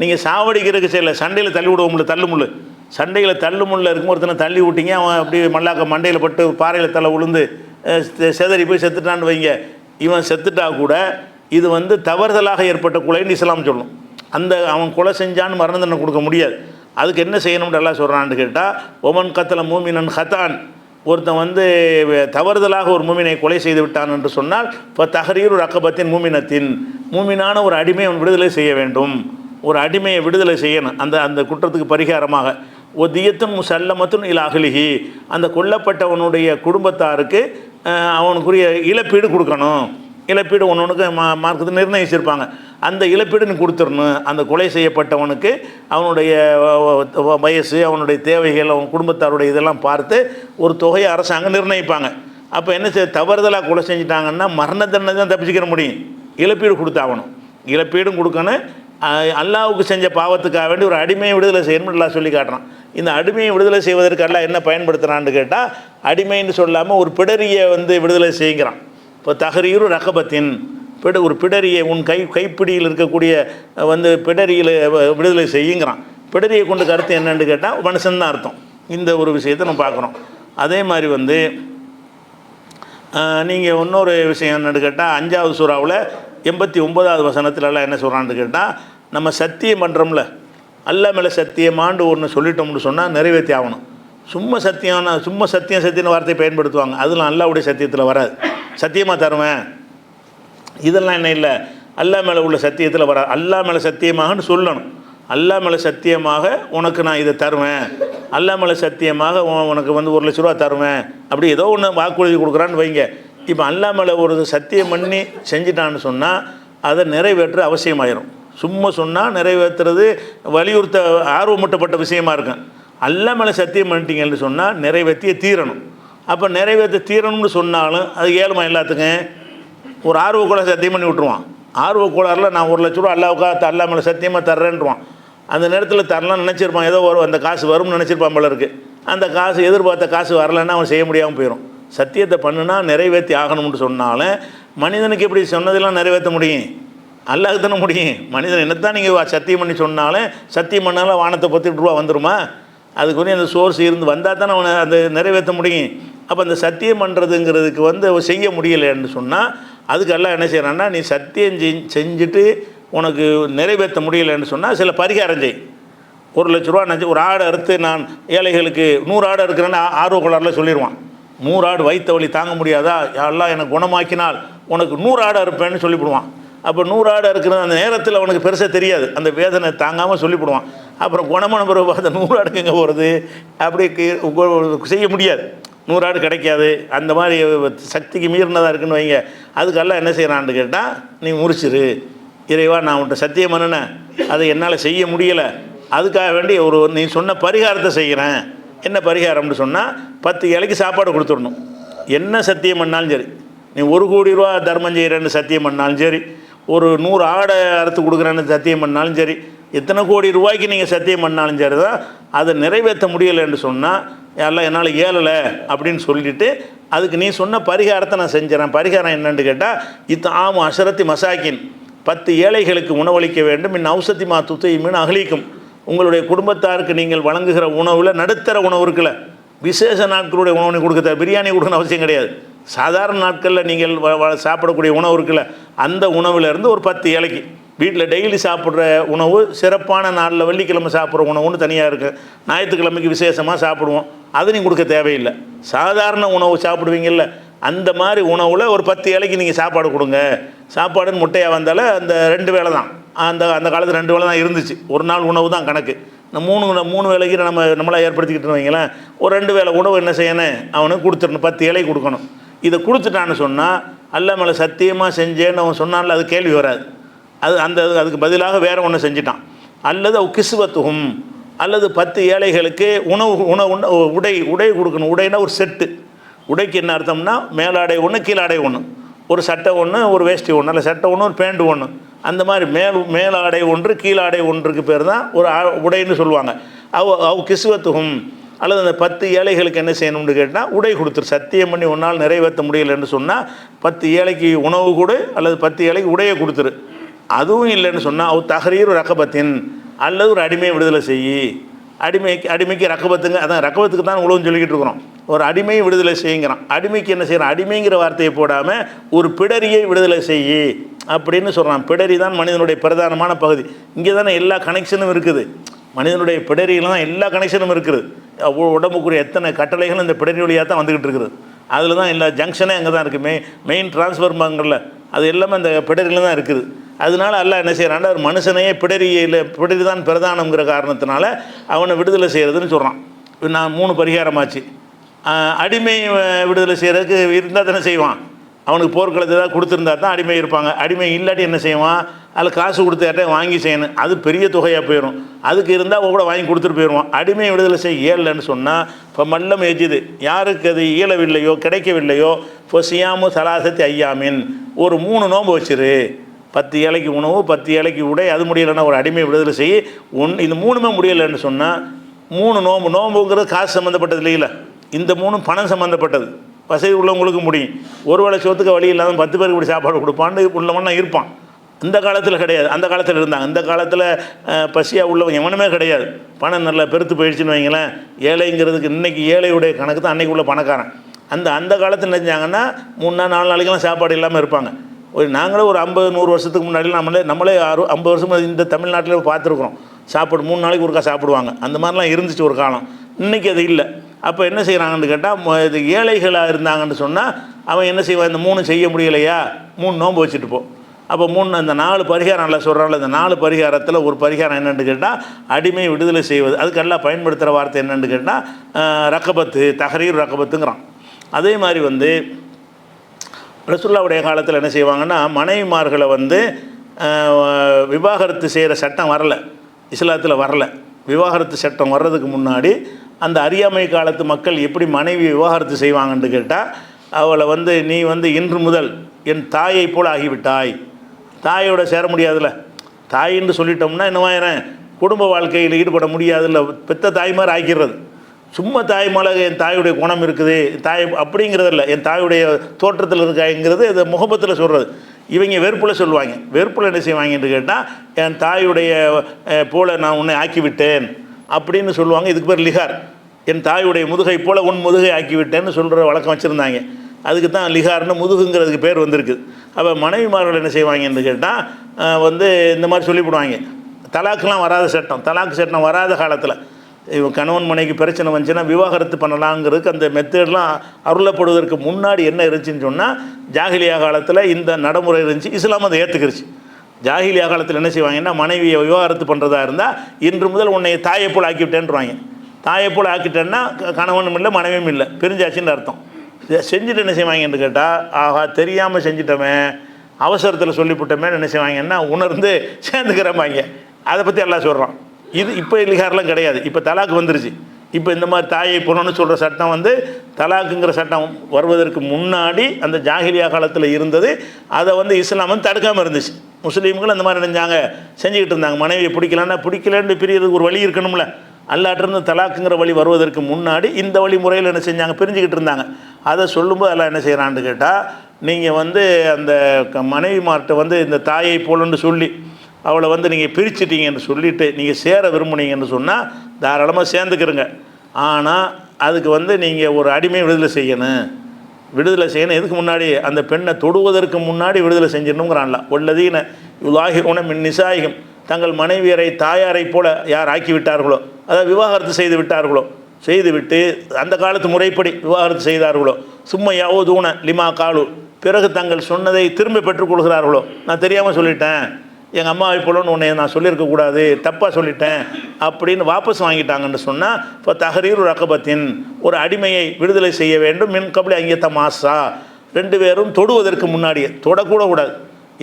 நீங்கள் சாவடிக்கிறதுக்கு செய்யலை, சண்டையில் தள்ளி விடுவோம்ல, தள்ளுமுள்ளு, சண்டையில் தள்ளுமுள்ள இருக்கும் ஒருத்தனை தள்ளி விட்டீங்க, அவன் அப்படி மல்லாக்க மண்டையில் பட்டு பாறையில் தலை விழுந்து செதறி போய் செத்துட்டான்னு வைங்க. இவன் செத்துட்டா கூட இது வந்து தவறுதலாக ஏற்பட்ட கொலைன்னு இஸ்லாம் சொல்லும். அந்த அவன் கொலை செஞ்சான்னு மரண தண்டனை கொடுக்க முடியாது. அதுக்கு என்ன செய்யணும்னு எல்லாம் சொல்கிறான்னு கேட்டால், ஒமன் கத்தல மூமினன் ஹதான், ஒருத்தன் வந்து தவறுதலாக ஒரு மூமினை கொலை செய்து விட்டான் என்று சொன்னால், இப்போ தஹரீரு ரக்கபத்தின் மூமினத்தின், மூமினான ஒரு அடிமையை அவன் விடுதலை செய்ய வேண்டும். ஒரு அடிமையை விடுதலை செய்யணும் அந்த குற்றத்துக்கு பரிகாரமாக. ஒதியத்தும் முசல்லமத்துன் இல அஹ்லிஹி, அந்த கொல்லப்பட்டவனுடைய குடும்பத்தாருக்கு அவனுக்குரிய இழப்பீடு கொடுக்கணும். இழப்பீடு ஒன்றுக்கு மார்க்கத்தை நிர்ணயிச்சிருப்பாங்க. அந்த இழப்பீடு நீ கொடுத்துடணும். அந்த கொலை செய்யப்பட்டவனுக்கு அவனுடைய வயசு, அவனுடைய தேவைகள், அவன் குடும்பத்தாருடைய இதெல்லாம் பார்த்து ஒரு தொகையை அரசாங்கம் நிர்ணயிப்பாங்க. அப்போ என்ன தவறுதலாக கொலை செஞ்சிட்டாங்கன்னா மரண தண்டனை தான் தப்பிச்சுக்கிற முடியும். இழப்பீடு கொடுத்தாகணும். இழப்பீடும் கொடுக்கணும். அல்லாவுக்கு செஞ்ச பாவத்துக்காக வேண்டி ஒரு அடிமையை விடுதலை செய்யணும்னு எல்லாம் சொல்லி காட்டுறான். இந்த அடிமையை விடுதலை செய்வதற்கு எல்லாம் என்ன பயன்படுத்துகிறான்னு கேட்டால், அடிமைன்னு சொல்லாமல் ஒரு பிடரியை வந்து விடுதலை செய்கிறான். இப்போ தஹரீரு ரகபத்தின், ஒரு பிடரியை உன் கைப்பிடியில் இருக்கக்கூடிய வந்து பிடரியில் விடுதலை செய்யுங்கிறான். பிடரியை கொண்டு கருத்து என்னன்னு கேட்டால் மனுஷன்தான் அர்த்தம். இந்த ஒரு விஷயத்தை நம்ம பார்க்குறோம். அதே மாதிரி வந்து நீங்கள் இன்னொரு விஷயம் என்னென்னு கேட்டால், 5வது சூறாவில் 89வது வசனத்துலலாம் என்ன சொல்கிறான்னு கேட்டால், நம்ம சத்தியம் பண்ணுறோம்ல, அல்லா மேலே சத்தியமாண்டு ஒன்று சொல்லிட்டோம்னு சொன்னால் நிறைவேற்றி ஆகணும். சும்மா சத்தியம் வார்த்தையை பயன்படுத்துவாங்க. அதெல்லாம் அல்லாவுடைய சத்தியத்தில் வராது. சத்தியமாக தருவேன் இதெல்லாம் என்ன இல்லை, அல்லா மேலே உள்ள சத்தியத்தில் வராது. அல்லா மேலே சத்தியமாகன்னு சொல்லணும். அல்லா மேலே சத்தியமாக உனக்கு நான் இதை தருவேன், அல்லா மேலே சத்தியமாக உனக்கு வந்து 1 லட்ச ரூபா தருவேன், அப்படி ஏதோ ஒன்று வாக்குறுதி கொடுக்குறான்னு வைங்க. இப்போ அல்லா மேலே ஒரு சத்தியம் பண்ணி செஞ்சிட்டான்னு சொன்னால் அதை நிறைவேற்ற அவசியமாயிரும். சும்மா சொன்னால் நிறைவேற்றுறது வலியுறுத்த ஆர்வமூட்டப்பட்ட விஷயமா இருக்கும். அல்லா மேலே சத்தியம் பண்ணிட்டீங்கன்னு சொன்னால் நிறைவேற்றிய தீரணும். அப்போ நிறைவேற்ற தீரணும்னு சொன்னாலும் அது ஏழுமா எல்லாத்துக்கும். ஒரு ஆர்வக்கோளாறு சத்தியம் பண்ணி விட்ருவான். ஆர்வக்கோளாறில் நான் 1 லட்ச ரூபா அல்லாவுக்காக அல்லா மேலே சத்தியமாக தர்றேன்றான். அந்த நேரத்தில் தரலாம்னு நினச்சிருப்பான், ஏதோ வரும் அந்த காசு வரும்னு நினச்சிருப்பான் போல இருக்குது. அந்த காசு எதிர்பார்த்த காசு வரலைன்னா அவன் செய்ய முடியாமல் போயிடும். சத்தியத்தை பண்ணுனா நிறைவேற்றி ஆகணும்னு சொன்னாலும் மனிதனுக்கு எப்படி சொன்னதெல்லாம் நிறைவேற்ற முடியும்? அல்லாஹ்க்கு தானே முடியும். மனிதன் என்னத்தான் நீங்கள் சத்தியம் பண்ணி சொன்னாலும், சத்தியம் பண்ணாலும் வானத்தை 10 ரூபா வந்துடுமா? அதுக்குரிய அந்த சோர்ஸ் இருந்து வந்தால் தானே அவனை அதை நிறைவேற்ற முடியும். அப்போ அந்த சத்தியம் பண்ணுறதுங்கிறதுக்கு வந்து செய்ய முடியலைன்னு சொன்னால் அதுக்கு எல்லாம் என்ன செய்கிறான்னா, நீ சத்தியம் செஞ்சுட்டு உனக்கு நிறைவேற்ற முடியலைன்னு சொன்னால் சில பரிகாரம் செய். 1 லட்ச ரூபா நினச்சி ஒரு ஆடை அறுத்து நான் ஏழைகளுக்கு 100 ஆடு இருக்கிறேன்னு ஆர்வக்கோளாறில் சொல்லிடுவான். 100 ஆடு வைத்த வலி தாங்க முடியாதா, யாரெல்லாம் எனக்கு குணமாக்கினால் உனக்கு 100 ஆடு அறுப்பேன்னு சொல்லிவிடுவான். அப்போ 100 ஆடு இருக்கிறது அந்த நேரத்தில் அவனுக்கு பெருசாக தெரியாது, அந்த வேதனை தாங்காமல் சொல்லிவிடுவான். அப்புறம் குணமான பிறகு அந்த 100 ஆடுக்கு எங்கே போகிறது, அப்படி செய்ய முடியாது. 100 ஆடு கிடைக்காது. அந்த மாதிரி சக்திக்கு மீறினதாக இருக்குன்னு வைங்க. அதுக்கெல்லாம் என்ன செய்கிறான்னு கேட்டால், நீ முறிச்சிரு, இறைவா நான் உன்ட்ட சத்தியம் பண்ணினேன், அதை என்னால் செய்ய முடியலை, அதுக்காக வேண்டி நீ சொன்ன பரிகாரத்தை செய்கிறேன். என்ன பரிகாரம்னு சொன்னால் 10 ஏழைக்கு சாப்பாடு கொடுத்துடணும். என்ன சத்தியம் பண்ணாலும் சரி, நீ 1 கோடி ரூபா தர்மம் செய்கிறேன்னு சத்தியம் பண்ணாலும் சரி, ஒரு 100 ஆடை அறுத்து கொடுக்குறேன்னு சத்தியம் பண்ணாலும் சரி, எத்தனை கோடி ரூபாய்க்கு நீங்கள் சத்தியம் பண்ணாலும் சரி தான் அதை நிறைவேற்ற முடியலைன்னு சொன்னால் எல்லாம் என்னால் இயலலை அப்படின்னு சொல்லிவிட்டு அதுக்கு நீ சொன்ன பரிகாரத்தை நான் செஞ்சிடறேன். பரிகாரம் என்னன்னு கேட்டால் இத்தாமு அஷரத்தி மசாக்கின் 10 ஏழைகளுக்கு உணவளிக்க வேண்டும். இன் ஔசத்தி மா துத்தையுமின் அகலிக்கும் உங்களுடைய குடும்பத்தாருக்கு நீங்கள் வழங்குகிற உணவில் நடுத்தர உணவு இருக்குல்ல, விசேஷ நாட்களுடைய உணவு கொடுக்க பிரியாணி கொடுக்கணும் அவசியம் கிடையாது. சாதாரண நாட்களில் நீங்கள் சாப்பிடக்கூடிய உணவு இருக்குல்ல, அந்த உணவுலேருந்து ஒரு 10 ஏழைக்கு வீட்டில் டெய்லி சாப்பிட்ற உணவு, சிறப்பான நாளில் வெள்ளிக்கிழமை சாப்பிட்ற உணவுன்னு தனியாக இருக்குது, ஞாயிற்றுக்கிழமைக்கு விசேஷமாக சாப்பிடுவோம், அது நீங்கள் கொடுக்க தேவையில்லை. சாதாரண உணவு சாப்பிடுவீங்கள்ல, அந்த மாதிரி உணவில் ஒரு 10 ஏழைக்கு நீங்கள் சாப்பாடு கொடுங்க. சாப்பாடுன்னு முட்டையாக வந்தாலும் அந்த 2 வேளை தான், அந்த காலத்தில் 2 வேளை தான் இருந்துச்சு. ஒரு நாள் உணவு தான் கணக்கு. இந்த 3 வேளைக்கு நம்மளாக ஏற்படுத்திக்கிட்டு வைங்களேன். ஒரு 2 வேளை உணவு என்ன செய்யணும், அவனுக்கு கொடுத்துடணும், 10 ஏழைக்கு கொடுக்கணும். இதை கொடுத்துட்டான்னு சொன்னால் அல்ல மேலே சத்தியமாக செஞ்சேன்னு அவன் சொன்னான்ல, அது கேள்வி வராது. அதுக்கு பதிலாக வேறு ஒன்று செஞ்சிட்டான். அல்லது அவ் கிசுவத்துகும், அல்லது 10 ஏழைகளுக்கு உடை கொடுக்கணும். உடைனா ஒரு செட்டு. உடைக்கு என்ன அர்த்தம்னா மேலாடை ஒன்று, கீழாடை ஒன்று, ஒரு சட்டை ஒன்று, ஒரு வேஷ்டி ஒன்று, அல்ல சட்டை ஒன்று, ஒரு பேண்ட் ஒன்று, அந்த மாதிரி மேலாடை ஒன்று, கீழாடை ஒன்றுக்கு பேர் தான் ஒரு உடைன்னு சொல்லுவாங்க. அவ் கிசுவத்துகும், அல்லது அந்த 10 ஏழைகளுக்கு என்ன செய்யணும்னு கேட்டால் உடை கொடுத்துரு. சத்தியம் பண்ணி ஒன்றால் நிறைவேற்ற முடியலைன்னு சொன்னால் 10 ஏழைக்கு உணவு கொடு, அல்லது 10 ஏழைக்கு உடையை கொடுத்துரு. அதுவும் இல்லைன்னு சொன்னால் அவ் தஹரீர் ரகபத்தின், அல்லது ஒரு அடிமையை விடுதலை செய்யி. அடிமைக்கு ரகபத்துங்க, அதான் ரகபத்துக்கு தான் உழவுன்னு சொல்லிக்கிட்டு இருக்கிறோம். ஒரு அடிமையை விடுதலை செய்யுங்கிறான். அடிமைக்கு என்ன செய்கிறான், அடிமைங்கிற வார்த்தையை போடாமல் ஒரு பிடரியை விடுதலை செய்யி அப்படின்னு சொல்கிறான். பிடரி தான் மனிதனுடைய பிரதானமான பகுதி. இங்கே தானே எல்லா கனெக்ஷனும் இருக்குது. மனிதனுடைய பிடரியில் தான் எல்லா கனெக்ஷனும் இருக்குது. உடம்புக்குரிய எத்தனை கட்டளைகளும் இந்த பிடரி வழியாக தான் வந்துக்கிட்டு இருக்குது. அதில் தான் எல்லா ஜங்ஷனே அங்கே தான் இருக்குது. மெயின் டிரான்ஸ்ஃபர்மங்களில் அது எல்லாமே அந்த பிடரியில் தான் இருக்குது. அதனால அல்லாஹ் என்ன செய்கிறான்னா ஒரு மனுஷனையே பிடரி தான் பிரதானங்கிற காரணத்தினால அவனை விடுதலை செய்கிறதுன்னு சொல்கிறான். நான் 3 பரிகாரமாச்சு. அடிமை விடுதலை செய்கிறதுக்கு இருந்தால் தானே செய்வான். அவனுக்கு போர்க்களத்தை தான் கொடுத்துருந்தா தான் அடிமை இருப்பாங்க. அடிமை இல்லாட்டி என்ன செய்வான், அதில் காசு கொடுத்தாட்டே வாங்கி செய்யணும், அது பெரிய தொகையாக போயிடும். அதுக்கு இருந்தால் கூட வாங்கி கொடுத்துட்டு போயிடுவான். அடிமை விடுதலை செய்ய இயலன்னு சொன்னால் இப்போ மல்லம் எஜிது, யாருக்கு அது இயலவில்லையோ கிடைக்கவில்லையோ இப்போ சியாமு சலாசத்தி ஐயாமின், ஒரு 3 நோன்பு வச்சிரு. 10 ஏழைக்கு உணவு, 10 ஏழைக்கு உடை, அது முடியலைன்னா ஒரு அடிமை விடுதலை செய்ய. இது 3மே முடியலைன்னு சொன்னால் 3 நோம்புங்கிறது காசு சம்மந்தப்பட்டது இல்லையில, இந்த 3 பணம் சம்மந்தப்பட்டது. வசதி உள்ளவங்களுக்கு முடியும். ஒரு வேளை சோத்துக்கு வழி இல்லாமல் 10 பேருக்கு இப்படி சாப்பாடு கொடுப்பான்னு உள்ளவனா இருப்பான். இந்த காலத்தில் கிடையாது, அந்த காலத்தில் இருந்தாங்க. இந்த காலத்தில் பசியாக உள்ளவங்க எவனுமே கிடையாது. பணம் நல்லா பெருத்து போயிடுச்சுன்னு வைங்களேன். ஏழைங்கிறதுக்கு இன்றைக்கி ஏழையுடைய கணக்கு தான் அன்றைக்கி உள்ள பணக்காரன். அந்த காலத்தில் நினைஞ்சாங்கன்னா 3 நாள் 4 நாளைக்கெல்லாம் சாப்பாடு இல்லாமல் இருப்பாங்க. நாங்களே ஒரு 50-100 வருஷத்துக்கு முன்னாடி நம்மளே 50 வருஷம் இந்த தமிழ்நாட்டில் பார்த்துருக்குறோம். சாப்பாடு 3 நாளைக்கு ஒருக்கா சாப்பிடுவாங்க. அந்த மாதிரிலாம் இருந்துச்சு ஒரு காலம். இன்றைக்கி அது இல்லை. அப்போ என்ன செய்கிறாங்கன்னு கேட்டால், இது ஏழைகளாக இருந்தாங்கன்னு சொன்னால் அவன் என்ன செய்வான், இந்த 3 செய்ய முடியலையா 3 நோன்பு வச்சுட்டு போ. அப்போ 3 அந்த 4 பரிகாரம் நல்லா சொல்கிறாங்களே, இந்த 4 பரிகாரத்தில் ஒரு பரிகாரம் என்னென்னு கேட்டால் அடிமை விடுதலை செய்வது. அதுக்கெல்லாம் பயன்படுத்துகிற வார்த்தை என்னென்னு கேட்டால் ரகபத்து, தஹரீர் ரகபத்துங்கிறான். அதே மாதிரி ரசூலுல்லாஹ்வுடைய காலத்தில் என்ன செய்வாங்கன்னா, மனைவிமார்களை விவாகரத்து செய்கிற சட்டம் வரலை, இஸ்லாத்தில் வரலை. விவாகரத்து சட்டம் வர்றதுக்கு முன்னாடி அந்த அறியாமை காலத்து மக்கள் எப்படி மனைவி விவாகரத்து செய்வாங்கன்னு கேட்டால், அவளை நீ இன்று முதல் என் தாயை போல் ஆகிவிட்டாய். தாயோட சேர முடியாதுல்ல, தாயின்னு சொல்லிட்டோம்னா என்னவாயிரம், குடும்ப வாழ்க்கையில் ஈடுபட முடியாதுல்ல, பெத்த தாய்மார் ஆக்கிடுறது. சும்மா தாய் மேலே என் தாயுடைய குணம் இருக்குது, தாய் அப்படிங்கிறதில்ல, என் தாயுடைய தோற்றத்தில் இருக்காங்கிறது இது முகபத்தில் சொல்கிறது. இவங்க வெறுப்பில் சொல்லுவாங்க. வெறுப்பில் என்ன செய்வாங்கன்னு கேட்டால், என் தாயுடைய போல நான் உன்னை ஆக்கிவிட்டேன் அப்படின்னு சொல்லுவாங்க. இதுக்கு பேர் லிகார். என் தாயுடைய முதுகை போல் உன் முதுகை ஆக்கிவிட்டேன்னு சொல்கிற வழக்கம் வச்சுருந்தாங்க. அதுக்கு தான் லிகார்னு முதுகுங்கிறதுக்கு பேர் வந்திருக்கு. அப்போ மனைவிமார்கள் என்ன செய்வாங்கன்னு கேட்டால் இந்த மாதிரி சொல்லிவிடுவாங்க. தலாக்கெலாம் வராத சட்டம், தலாக்கு சட்டம் வராத காலத்தில் இவன் கணவன் மனைவிக்கு பிரச்சனை வந்துச்சுன்னா விவாகரத்து பண்ணலாங்கிறதுக்கு அந்த மெத்தட்லாம் அருளப்படுவதற்கு முன்னாடி என்ன இருந்துச்சுன்னு சொன்னால், ஜாகிலியா காலத்தில் இந்த நடைமுறை இருந்துச்சு. இஸ்லாம் அதை ஏற்றுக்கிருச்சு. ஜாகிலியா காலத்தில் என்ன செய்வாங்கன்னா, மனைவியை விவாகரத்து பண்ணுறதா இருந்தால் இன்று முதல் உன்னை தாயை போல் ஆக்கிவிட்டேன்றாங்க. தாயை போல் ஆக்கிட்டேன்னா கணவனும் இல்லை மனைவியும் இல்லை, பிரிஞ்சாச்சுன்னு அர்த்தம். செஞ்சுட்டு என்ன செய்வாங்கன்னு கேட்டால், ஆஹா தெரியாமல் செஞ்சிட்டோமே, அவசரத்தில் சொல்லிவிட்டோமே என்ன செய்வாங்கன்னா உணர்ந்து சேர்ந்துக்கிறப்பாங்க. அதை பற்றி எல்லாம் சொல்கிறான். இது இப்போ லிகாரெலாம் கிடையாது, இப்போ தலாக்கு வந்துருச்சு. இப்போ இந்த மாதிரி தாயை போகணுன்னு சொல்கிற சட்டம் வந்து தலாக்குங்கிற சட்டம் வருவதற்கு முன்னாடி அந்த ஜாகிலியா காலத்தில் இருந்தது. அதை வந்து இஸ்லாம் வந்து தடுக்காமல் இருந்துச்சு. முஸ்லீம்கள் அந்த மாதிரி நினைஞ்சாங்க, செஞ்சுக்கிட்டு இருந்தாங்க. மனைவியை பிடிக்கலன்னு பிரியறதுக்கு ஒரு வழி இருக்கணும்ல. அல்லாட்டிருந்து தலாக்குங்கிற வழி வருவதற்கு முன்னாடி இந்த வழிமுறையில் என்ன செஞ்சாங்க, பிரிஞ்சுக்கிட்டு இருந்தாங்க. அதை சொல்லும்போது எல்லாம் என்ன செய்கிறான்னு கேட்டால், நீங்கள் வந்து அந்த மனைவிமார்கிட்ட வந்து இந்த தாயை போலன்னு சொல்லி அவளை வந்து நீங்கள் பிரிச்சுட்டீங்கன்னு சொல்லிவிட்டு நீங்கள் சேர விரும்புனீங்கன்னு சொன்னால் தாராளமாக சேர்ந்துக்கிறங்க. ஆனால் அதுக்கு வந்து நீங்கள் ஒரு அடிமை விடுதலை செய்யணும். எதுக்கு முன்னாடி? அந்த பெண்ணை தொடுவதற்கு முன்னாடி விடுதலை செஞ்சிடணுங்கிறான்ல. உள்ளதீன யுலாஹிருன மின் நிசாயிகம், தங்கள் மனைவியரை தாயாரை போல யார் ஆக்கிவிட்டார்களோ, அதாவது விவாகரத்து செய்து விட்டார்களோ, செய்துவிட்டு அந்த காலத்து முறைப்படி விவாகரத்து செய்தார்களோ, சும்மா யாவதூன லிமா காலு, பிறகு தங்கள் சொன்னதை திரும்ப பெற்றுக்கொள்கிறார்களோ, நான் தெரியாமல் சொல்லிட்டேன், எங்கள் அம்மாவை போலன்னு உன்னை நான் சொல்லியிருக்கக்கூடாது, தப்பாக சொல்லிட்டேன் அப்படின்னு வாபஸ் வாங்கிட்டாங்கன்னு சொன்னால், இப்போ தஹரீர் ரகபத்தின், ஒரு அடிமையை விடுதலை செய்ய வேண்டும். மின் கபலி அங்கேத்த மாசா, ரெண்டு பேரும் தொடுவதற்கு முன்னாடியே, தொடக்கூட கூடாது.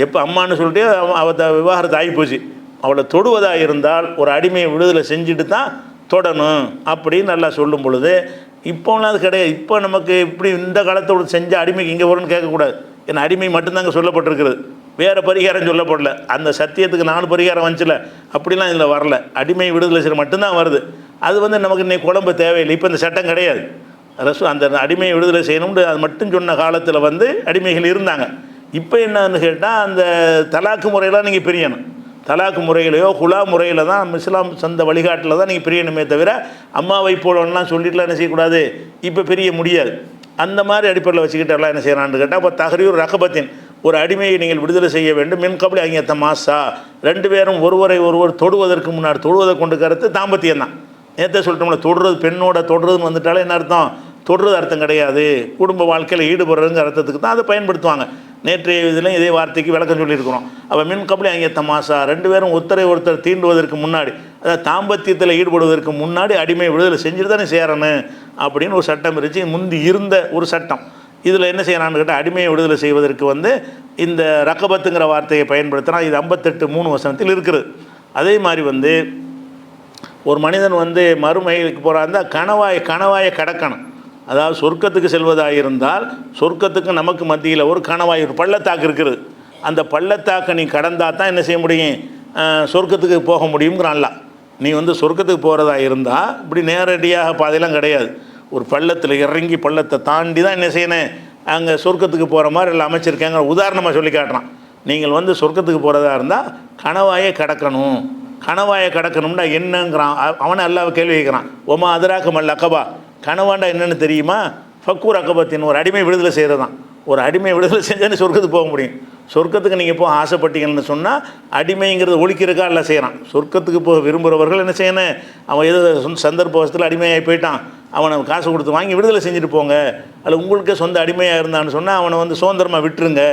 எப்போ அம்மானு சொல்லிட்டு அவள் விவாகரத்து ஆகிப்போச்சு, அவளை தொடுவதாக இருந்தால் ஒரு அடிமையை விடுதலை செஞ்சுட்டு தான் தொடணும் அப்படின்னு நல்லா சொல்லும் பொழுது, இப்போலாம் அது கிடையாது. இப்போ நமக்கு இப்படி இந்த காலத்தோடு செஞ்ச அடிமைக்கு இங்கே வரும்னு கேட்கக்கூடாது. ஏன்னா அடிமை மட்டும்தாங்க சொல்லப்பட்டிருக்கிறது, வேறு பரிகாரம் சொல்லப்படல. அந்த சத்தியத்துக்கு 4 பரிகாரம் வந்துச்சுல, அப்படிலாம் இதில் வரல. அடிமை விடுதலை செய்ய மட்டும்தான் வருது. அது வந்து நமக்கு இன்னைக்கு குழம்பு தேவையில்லை. இப்போ இந்த சட்டம் கிடையாது. அந்த அடிமையை விடுதலை செய்யணும்னு அது மட்டும் சொன்ன காலத்தில் வந்து அடிமைகள் இருந்தாங்க. இப்போ என்னன்னு கேட்டால், அந்த தலாக்கு முறையெல்லாம் நீங்கள் பிரியணும். தலாக்கு முறையிலையோ குலா முறையில் தான் இஸ்லாம் சொந்த வழிகாட்டில் தான் நீங்கள் பிரியணுமே தவிர, அம்மாவை போலலாம் சொல்லிட்டுலாம் என்ன செய்யக்கூடாது, இப்போ பிரிய முடியாது. அந்த மாதிரி அடிப்படையில் வச்சுக்கிட்டு எல்லாம் என்ன செய்யறான்னு கேட்டால், இப்போ தஹரீர் ரகபத்தின், ஒரு அடிமையை நீங்கள் விடுதலை செய்ய வேண்டும். மின் கபலி அங்கேத்த மாசா, ரெண்டு பேரும் ஒருவர் தொடுவதற்கு முன்னாடி, தொடுவதை கொண்டு கருத்து தாம்பத்தியம் தான். நேற்று சொல்லிட்டோம்ல, தொடுறது, பெண்ணோட தொடுறதுன்னு வந்துட்டாலே என்ன அர்த்தம்? தொடுறது அர்த்தம் கிடையாது, குடும்ப வாழ்க்கையில் ஈடுபடுறதுங்கிற அர்த்தத்துக்கு தான் அதை பயன்படுத்துவாங்க. நேற்றைய இதில் இதே வார்த்தைக்கு விளக்கம் சொல்லியிருக்கிறோம். அப்போ மின் கபலி அங்கேத்த மாசா, ரெண்டு பேரும் ஒருத்தர் தீண்டுவதற்கு முன்னாடி, அதாவது தாம்பத்தியத்தில் ஈடுபடுவதற்கு முன்னாடி அடிமை விடுதலை செஞ்சுட்டு தானே சேரணும் அப்படின்னு ஒரு சட்டம் இருந்துச்சு, முந்தி இருந்த ஒரு சட்டம். இதில் என்ன செய்யறான்னு கேட்டால், அடிமையை விடுதலை செய்வதற்கு வந்து இந்த ரகபத்துங்கிற வார்த்தையை பயன்படுத்தினா, இது 58:3 வசனத்தில் இருக்குது. அதே மாதிரி வந்து ஒரு மனிதன் வந்து மறுமைக்கு போகிறாருந்தா கணவாயை கடக்கணும். அதாவது சொர்க்கத்துக்கு செல்வதாக இருந்தால், சொர்க்கத்துக்கு நமக்கு மத்தியில் ஒரு கணவாய், ஒரு பள்ளத்தாக்கு இருக்குது. அந்த பள்ளத்தாக்கை நீ கடந்தால் தான் என்ன செய்ய முடியும், சொர்க்கத்துக்கு போக முடியுங்கிறான்ல. நீ வந்து சொர்க்கத்துக்கு போகிறதா இருந்தால் இப்படி நேரடியாக பாதையெல்லாம் கிடையாது. ஒரு பள்ளத்தில் இறங்கி பள்ளத்தை தாண்டி தான் என்ன செய்யணும், அங்கே சொர்க்கத்துக்கு போகிற மாதிரி எல்லாம் அமைச்சிருக்காங்க. உதாரணமாக சொல்லி காட்டுறான். நீங்கள் வந்து சொர்க்கத்துக்கு போகிறதா இருந்தால் கணவாயை கடக்கணும். கணவாயை கடக்கணும்னா என்னங்கிறான். அவனை அல்லாஹ் கேள்வி கேட்குறான். ஒமா அதராக மல் அக்கபா, கனவாண்டா என்னென்னு தெரியுமா? ஃபக்கூர் அக்கபத்தின், ஒரு அடிமை விடுதலை செய்கிறது தான். ஒரு அடிமை விடுதலை செஞ்சால் சொர்க்கத்துக்கு போக முடியும். சொர்க்கத்துக்கு நீங்கள் போக ஆசைப்பட்டீங்கன்னு சொன்னால், அடிமைங்கிறது ஒழிக்கிறதுக்காக எல்லாம் செய்கிறான். சொர்க்கத்துக்கு போக விரும்புகிறவர்கள் என்ன செய்யணும், அவன் ஏதோ சந்தர்ப்பத்தில் அடிமையாகி போயிட்டான், அவனை காசு கொடுத்து வாங்கி விடுதலை செஞ்சுட்டு போங்க. அதில் உங்களுக்கே சொந்த அடிமையாக இருந்தான்னு சொன்னால் அவனை வந்து சுதந்திரமாக விட்டுருங்க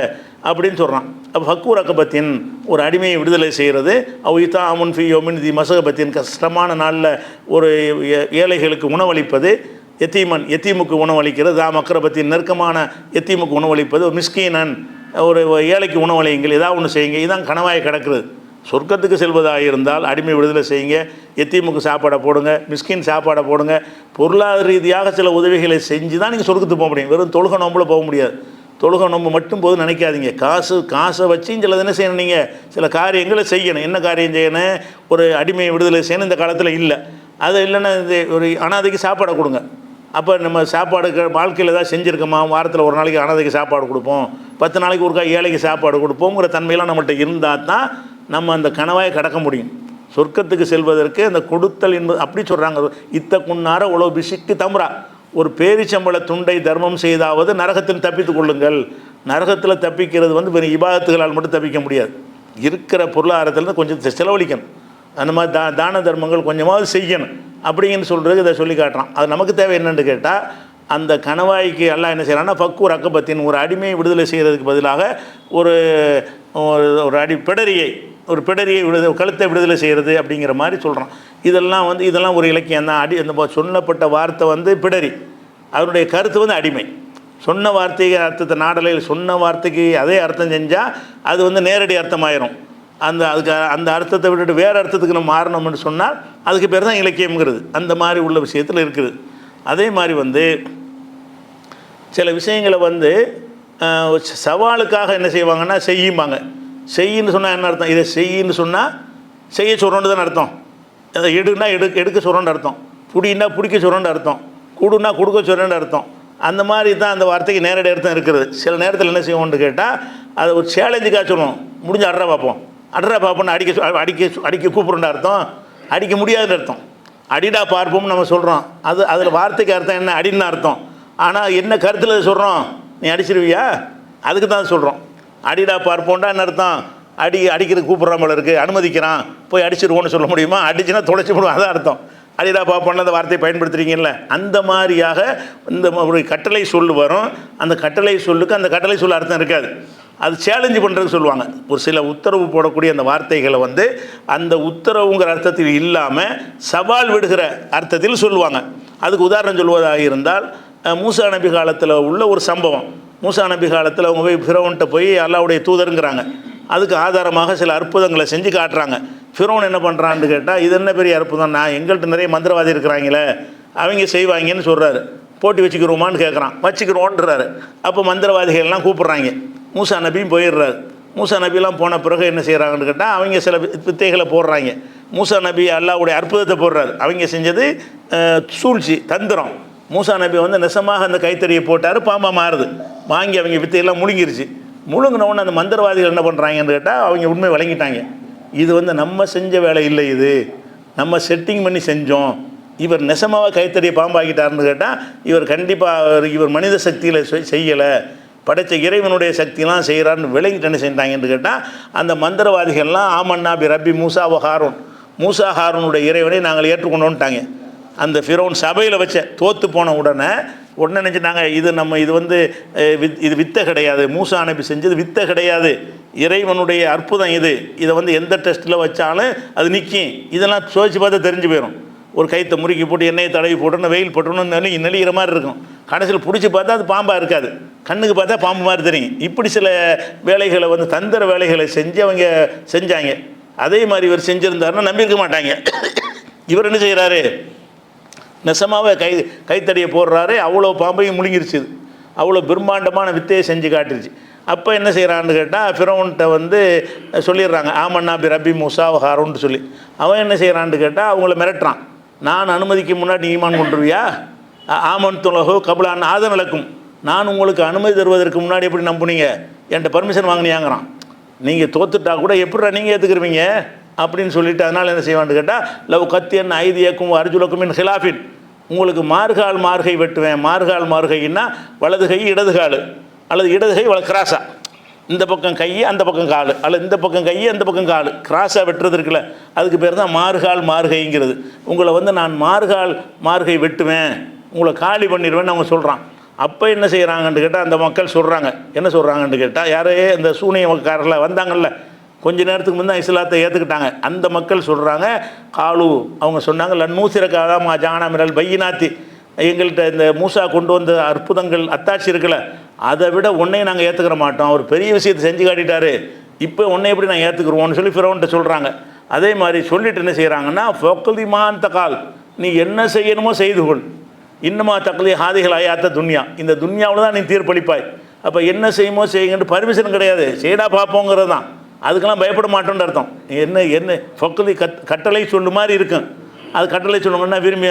அப்படின்னு சொல்கிறான். அப்போ ஃபக்கூர் அக்கபத்தின், ஒரு அடிமையை விடுதலை செய்கிறது. அவ்விதா அமுன் ஃபி யோமின் தி மசகபத்தின், கஷ்டமான நாளில் ஒரு ஏழைகளுக்கு உணவளிப்பது. எத்தீமுக்கு உணவளிக்கிறது. மக்கரபத்தின், நெருக்கமான எத்தீமுக்கு உணவளிப்பது. மிஸ்கீனன், ஒரு ஏழைக்கு உணவளியுங்கள், ஏதாவது ஒன்று செய்யுங்க. இதுதான் கணவாயை கிடக்கிறது. சொர்க்கத்துக்கு செல்வதாக இருந்தால் அடிமை விடுதலை செய்யுங்க, எத்தீமுக்கு சாப்பாடை போடுங்க, மிஸ்கின் சாப்பாடை போடுங்க. பொருளாதார ரீதியாக சில உதவிகளை செஞ்சு தான் நீங்கள் சொர்க்கத்துக்கு போக முடியும். வெறும் தொழுகை நோம்பில் போக முடியாது. தொழுகை நோம்பு மட்டும் போது நினைக்காதீங்க. காசை வச்சு சில என்ன செய்யணும், நீங்கள் சில காரியங்களை செய்யணும். என்ன காரியம் செய்யணும்? ஒரு அடிமையை விடுதலை செய்யணும். இந்த காலத்தில் இல்லை. அது இல்லைன்னா இது ஒரு அனாதைக்கு சாப்பாடை கொடுங்க. அப்போ நம்ம சாப்பாடுக்கு வாழ்க்கையில் ஏதாவது செஞ்சுருக்கோமா, வாரத்தில் ஒரு நாளைக்கு அனாதைக்கு சாப்பாடு கொடுப்போம், 10 நாளைக்கு ஒருக்கா ஏழைக்கு சாப்பாடு கொடுப்போங்கிற தன்மையெல்லாம் நம்மள்கிட்ட இருந்தால் தான் நம்ம அந்த கனவாயை கடக்க முடியும். சொர்க்கத்துக்கு செல்வதற்கு அந்த கொடுத்தல் என்பது அப்படி சொல்கிறாங்க. இத்த குன்னார உழவு பிசிக்கு தம்ரா, ஒரு பேரிச்சம்பள துண்டை தர்மம் செய்தாவது நரகத்தில் தப்பித்து கொள்ளுங்கள். நரகத்தில் தப்பிக்கிறது வந்து வெறும் இபாதத்துகளால் மட்டும் தப்பிக்க முடியாது. இருக்கிற பொருளாதாரத்தில் கொஞ்சம் செலவழிக்கணும். அந்த மாதிரி தான தர்மங்கள் கொஞ்சமாவது செய்யணும் அப்படிங்கன்னு சொல்கிறதுக்கு இதை சொல்லி காட்டுறான். அது நமக்கு தேவை என்னென்னு கேட்டால், அந்த கணவாய்க்கு எல்லாம் என்ன செய்கிறான்னா, ஃபக்கூர் அக்கபத்தின், ஒரு அடிமையை விடுதலை செய்கிறதுக்கு பதிலாக ஒரு பிடரியை கழுத்தை விடுதலை செய்கிறது அப்படிங்கிற மாதிரி சொல்கிறான். இதெல்லாம் ஒரு இலக்கியம் தான். அந்த சொல்லப்பட்ட வார்த்தை வந்து பிடரி, அதனுடைய கருத்து வந்து அடிமை. சொன்ன வார்த்தைக்கு அர்த்தத்தை நாடலையில் சொன்ன வார்த்தைக்கு அதே அர்த்தம் செஞ்சால் அது வந்து நேரடி அர்த்தமாயிரும். அந்த அர்த்தத்தை விட்டுட்டு வேறு அர்த்தத்துக்கு நம்ம மாறணும்னு சொன்னால் அதுக்கு பேர் தான் இலக்கியம்ங்கிறது. அந்த மாதிரி உள்ள விஷயத்தில் இருக்குது. அதே மாதிரி வந்து சில விஷயங்களை வந்து சவாலுக்காக என்ன செய்வாங்கன்னா செய்யும்பாங்க. செய்யின்னு சொன்னால் என்ன அர்த்தம்? இதை செய்யின்னு சொன்னால் செய்ய சொல்கிறோன்னு தானே அர்த்தம். அதை எடுன்னா எடுக்க சொல்கிறோன்னு அர்த்தம். புடின்னா பிடிக்க சொல்கிறோன்னு அர்த்தம். கொடுன்னா கொடுக்க சொல்கிறேன்னு அர்த்தம். அந்த மாதிரி தான் அந்த வார்த்தைக்கு நேரடி அர்த்தம் இருக்கிறது. சில நேரத்தில் என்ன செய்வோம்னு கேட்டால் அதை ஒரு சேலஞ்சுக்காக சொல்லுவோம். முடிஞ்ச அட்ரா பார்ப்போம்னு அடிக்க கூப்பிட்றோன்னு அர்த்தம். அடிக்க முடியாதுன்னு அர்த்தம். அடிடா பார்ப்போம்னு நம்ம சொல்கிறோம். அதில் வார்த்தைக்கு அர்த்தம் என்ன? அடின்னு அர்த்தம். ஆனால் என்ன கருத்தில் சொல்கிறோம்? நீ அடிச்சிருவியா? அதுக்கு தான் சொல்கிறோம். அடிடா பார்ப்போம்டா என்ன அர்த்தம்? அடிக்கிறது கூப்பிட்றான் போல இருக்குது, அனுமதிக்கிறான், போய் அடிச்சிருவோன்னு சொல்ல முடியுமா? அடிச்சுன்னா தொலைச்சி போடுவோம், அதான் அர்த்தம். அடிடா பார்ப்போம்னா அந்த வார்த்தையை பயன்படுத்துகிறீங்கல்ல, அந்த மாதிரியாக இந்த ஒரு கட்டளை சொல் வரும். அந்த கட்டளை சொல்லுக்கு அந்த கட்டளை சொல்ல அர்த்தம் இருக்காது. அது சேலஞ்சு பண்ணுறதுக்கு சொல்லுவாங்க. ஒரு சில உத்தரவு போடக்கூடிய அந்த வார்த்தைகளை வந்து அந்த உத்தரவுங்கிற அர்த்தத்தில் இல்லாமல் சவால் விடுகிற அர்த்தத்தில் சொல்லுவாங்க. அதுக்கு உதாரணம் சொல்வதாக இருந்தால் மூசா நபி காலத்தில் உள்ள ஒரு சம்பவம். மூசா நபி காலத்தில் அவங்க போய் ஃபிரௌன்கிட்ட போய் அல்லாஹ்வுடைய தூதருங்கிறாங்க. அதுக்கு ஆதாரமாக சில அற்புதங்களை செஞ்சு காட்டுறாங்க. ஃபிரௌன் என்ன பண்ணுறான்னு கேட்டால், இது என்ன பெரிய அற்புதம், நான் எங்கள்கிட்ட நிறைய மந்திரவாதி இருக்கிறாங்களே, அவங்க செய்வாங்கன்னு சொல்கிறாரு. போட்டி வச்சுக்கிறோமான்னு கேட்குறான். வச்சுக்கிறோன்றாரு. அப்போ மந்திரவாதிகள்லாம் கூப்பிட்றாங்க. மூசா நபியும் போயிடுறாரு. மூசா நபிலாம் போன பிறகு என்ன செய்கிறாங்கன்னு கேட்டால், அவங்க சில வித்தைகளை போடுறாங்க. மூசா நபி அல்லாஹ்வுடைய அற்புதத்தை போடுறாரு. அவங்க செஞ்சது சூழ்ச்சி, தந்திரம். மூசா நபி வந்து நெசமாக அந்த கைத்தறியை போட்டார், பாம்பா மாறுது. வாங்கி அவங்க வித்தையெல்லாம் முழுங்கிருச்சு. முழுங்கினவுடனே அந்த மந்திரவாதிகள் என்ன பண்ணுறாங்கன்னு கேட்டால், அவங்க உண்மை வழங்கிட்டாங்க. இது வந்து நம்ம செஞ்ச வேலை இல்லை, இது நம்ம செட்டிங் பண்ணி செஞ்சோம். இவர் நெசமாக கைத்தறியை பாம்பாக்கிட்டார்னு கேட்டால், இவர் கண்டிப்பாக இவர் மனித சக்தியில் செய்யலை, படைத்த இறைவனுடைய சக்தியெலாம் செய்கிறான்னு விளங்கிட்டு என்ன செஞ்சாங்கன்னு கேட்டால், அந்த மந்திரவாதிகள்லாம் ஆமன்னா பி ரப்பி மூசா ஹாரூன், மூசா ஹாரூனுடைய இறைவனை நாங்கள் ஏற்றுக்கொண்டோன்ட்டாங்க. அந்த ஃபிரௌன் சபையில் வச்ச தோற்று போன உடனே நினச்சிட்டாங்க, இது வந்து இது வித்தை கிடையாது, மூசா நபி செஞ்சது வித்தை கிடையாது, இறைவனுடைய அற்புதம் இது. இதை வந்து எந்த டெஸ்ட்டில் வச்சாலும் அது நிற்கும். இதெல்லாம் சோதிச்சு பார்த்தா தெரிஞ்சு போயிடும். ஒரு கைத்தை முறுக்கி போட்டு எண்ணெயை தடவி போட்டோன்னு வெயில் போட்டோன்னு நெளிகிற மாதிரி இருக்கும். கடைசியில் பிடிச்சி பார்த்தா அது பாம்பாக இருக்காது, கண்ணுக்கு பார்த்தா பாம்பு மாதிரி தெரியும். இப்படி சில வேலைகளை வந்து தந்திர வேலைகளை செஞ்சு அவங்க செஞ்சாங்க. அதே மாதிரி இவர் செஞ்சுருந்தாருன்னா நம்பியிருக்க மாட்டாங்க. இவர் என்ன செய்கிறாரு? நெசமாவே கைத்தடியை போடுறாரு. அவ்வளோ பாம்பையும் முழுங்கிருச்சு. அவ்வளோ பிரம்மாண்டமான வித்தையை செஞ்சு காட்டுருச்சு. அப்போ என்ன செய்கிறான்னு கேட்டால், ஃபிரௌன்கிட்ட வந்து சொல்லிடுறாங்க, ஆமன்னா பி ரப்பி மூசா ஹாரூன்னு சொல்லி. அவன் என்ன செய்கிறான்னு கேட்டால், அவங்கள மிரட்டுறான். நான் அனுமதிக்கு முன்னாடி ஈமான் கொண்டுருவியா? ஆமன் துலகோ கபுலான் ஆதம் விளக்கும். நான் உங்களுக்கு அனுமதி தருவதற்கு முன்னாடி எப்படி நம்புனீங்க? என்கிட்ட பர்மிஷன் வாங்கினியாங்கிறான். நீங்கள் தோத்துட்டா கூட எப்படிடா நீங்கள் ஏற்றுக்குருவீங்க அப்படின்னு சொல்லிட்டு, அதனால் என்ன செய்வான்னு கேட்டால், லவ் கத்தியன் ஐதியக்கும் அர்ஜுலக்கும் இன் ஹிலாஃபின், உங்களுக்கு மார்கால் மார்கை வெட்டுவேன். மார்கால் மார்கைன்னா வலது கை இடது கால், அல்லது இடது கை கிராஸாக, இந்த பக்கம் கை அந்த பக்கம் கால், அல்லது இந்த பக்கம் கை அந்த பக்கம் கால், கிராஸாக வெட்டுறது இருக்குல்ல, அதுக்கு பேர் தான் மார்கால் மார்கைங்கிறது. உங்களை வந்து நான் மார்கால் மார்கை வெட்டுவேன், உங்களை காலி பண்ணிடுவேன்னு அவங்க சொல்கிறான். அப்போ என்ன செய்கிறாங்கன்னு கேட்டால், அந்த மக்கள் சொல்கிறாங்க, என்ன சொல்கிறாங்கன்னு கேட்டால், யாரே இந்த சூனியக்காரர்கள் வந்தாங்கல்ல, கொஞ்ச நேரத்துக்கு முன்னே இஸ்லாத்தை ஏற்றுக்கிட்டாங்க, அந்த மக்கள் சொல்கிறாங்க, காலு அவங்க சொன்னாங்க, லன்னூசிரக்காக ஜானாமிரல் பையினாத்தி, எங்கள்கிட்ட இந்த மூசா கொண்டு வந்த அற்புதங்கள் அத்தாட்சி இருக்குல்ல, அதை விட உன்னையும் நாங்கள் ஏற்றுக்கிற மாட்டோம், அவர் பெரிய விஷயத்தை செஞ்சு காட்டிட்டாரு, இப்போ உன்னை எப்படி நான் ஏற்றுக்குருவோன்னு சொல்லி ஃபிரௌன்ட்ட சொல்கிறாங்க. அதே மாதிரி சொல்லிட்டு என்ன செய்கிறாங்கன்னா, ஃபொக்கலிமான் தகால், நீ என்ன செய்யணுமோ செய்து கொள், இன்னுமா தக்கலி ஹாதிகள் ஆயாத்த துன்யா, இந்த துன்யாவில் தான் நீ தீர்ப்பளிப்பாய். அப்போ என்ன செய்யுமோ செய்யுங்கன்ட்டு பர்மிஷன் கிடையாது, செய்டா பார்ப்போங்கிறது தான். அதுக்கெல்லாம் பயப்பட மாட்டோன்னு அர்த்தம். என்ன ஃபொக்கலி கட்டளை சொல்லு மாதிரி இருக்கும். அது கட்டளை சொல்லுங்கன்னா விரும்பி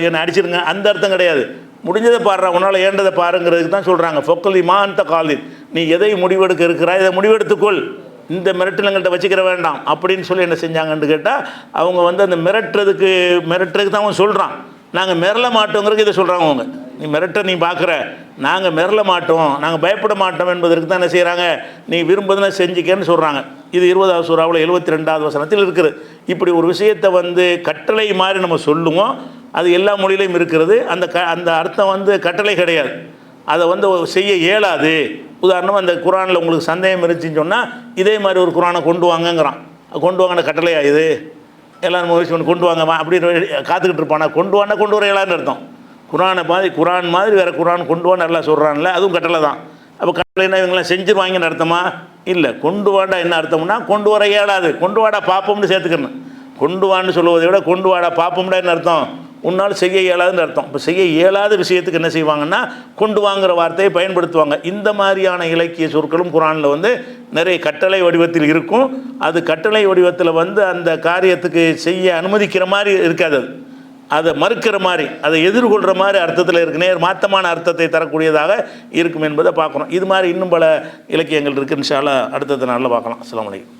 என்னை அடிச்சிருங்க அந்த அர்த்தம் கிடையாது. முடிஞ்சதை பாடுறா, உன்னால் ஏண்டதை பாருங்கிறதுக்கு தான் சொல்கிறாங்க. ஃபொக்கலி மாந்த காலில், நீ எதை முடிவெடுக்க இருக்கிறாய் இதை முடிவெடுத்துக்கொள், இந்த மிரட்டலங்கள்கிட்ட வச்சுக்கிற வேண்டாம் அப்படின்னு சொல்லி என்ன செஞ்சாங்கன்னு கேட்டால், அவங்க வந்து அந்த மிரட்டுறதுக்கு தான் அவன் சொல்கிறான். நாங்கள் மிரள மாட்டோங்கிறதுக்கு இதை சொல்கிறாங்க அவங்க. நீ மிரட்ட நீ பார்க்குற, நாங்கள் மிரள மாட்டோம், நாங்கள் பயப்பட மாட்டோம் என்பதற்கு தான் என்ன செய்கிறாங்க, நீ விரும்புதுன்னா செஞ்சுக்கன்னு சொல்கிறாங்க. இது 20வது சூறாவில் 72வது வசனத்தில் இருக்குது. இப்படி ஒரு விஷயத்தை வந்து கட்டளை மாதிரி நம்ம சொல்லுவோம், அது எல்லா மொழியிலையும் இருக்கிறது. அந்த அர்த்தம் வந்து கட்டளை கிடையாது, அதை வந்து செய்ய இயலாது. உதாரணமாக அந்த குரானில் உங்களுக்கு சந்தேகம் இருந்துச்சுன்னு சொன்னால், இதே மாதிரி ஒரு குரானை கொண்டு வாங்கங்கிறான். கொண்டு வாங்கின கட்டளையா இது? எல்லோரும் முயற்சி பண்ணி கொண்டு வாங்க அப்படின்னு காத்துக்கிட்டு இருப்பானா? கொண்டு வர இயலாதுன்னு அர்த்தம். குரான் மாதிரி வேறு குரான் கொண்டு வா நல்லா சொல்கிறான்ல, அதுவும் கட்டளை தான். அப்போ கட்டளைன்னா இவங்களாம் செஞ்சுருவாங்கன்னு அர்த்தமா? இல்லை. கொண்டு வாடா என்ன அர்த்தம்னா, கொண்டு வர இயலாது, கொண்டு வாடா பார்ப்போம்னு சேர்த்துக்கணும். கொண்டு வான்னு சொல்லுவதை விட கொண்டு வாடா பார்ப்போம்டான்னு அர்த்தம், உன்னால் செய்ய இயலாதுன்னு அர்த்தம். இப்போ செய்ய இயலாத விஷயத்துக்கு என்ன செய்வாங்கன்னா கொண்டு வாங்குகிற வார்த்தையை பயன்படுத்துவாங்க. இந்த மாதிரியான இலக்கிய சொற்களும் குர்ஆனில் வந்து நிறைய கட்டளை வடிவத்தில் இருக்கும். அது கட்டளை வடிவத்தில் வந்து அந்த காரியத்துக்கு செய்ய அனுமதிக்கிற மாதிரி இருக்காது, அதை மறுக்கிற மாதிரி, அதை எதிர்கொள்கிற மாதிரி அர்த்தத்தில் இருக்கு, நேர் மாற்றமான அர்த்தத்தை தரக்கூடியதாக இருக்கும் என்பதை பார்க்குறோம். இது மாதிரி இன்னும் பல இலக்கியங்கள் இருக்குது. இன்ஷா அல்லாஹ் அடுத்த நாளில் பார்க்கலாம். அஸ்ஸலாமு அலைக்கும்.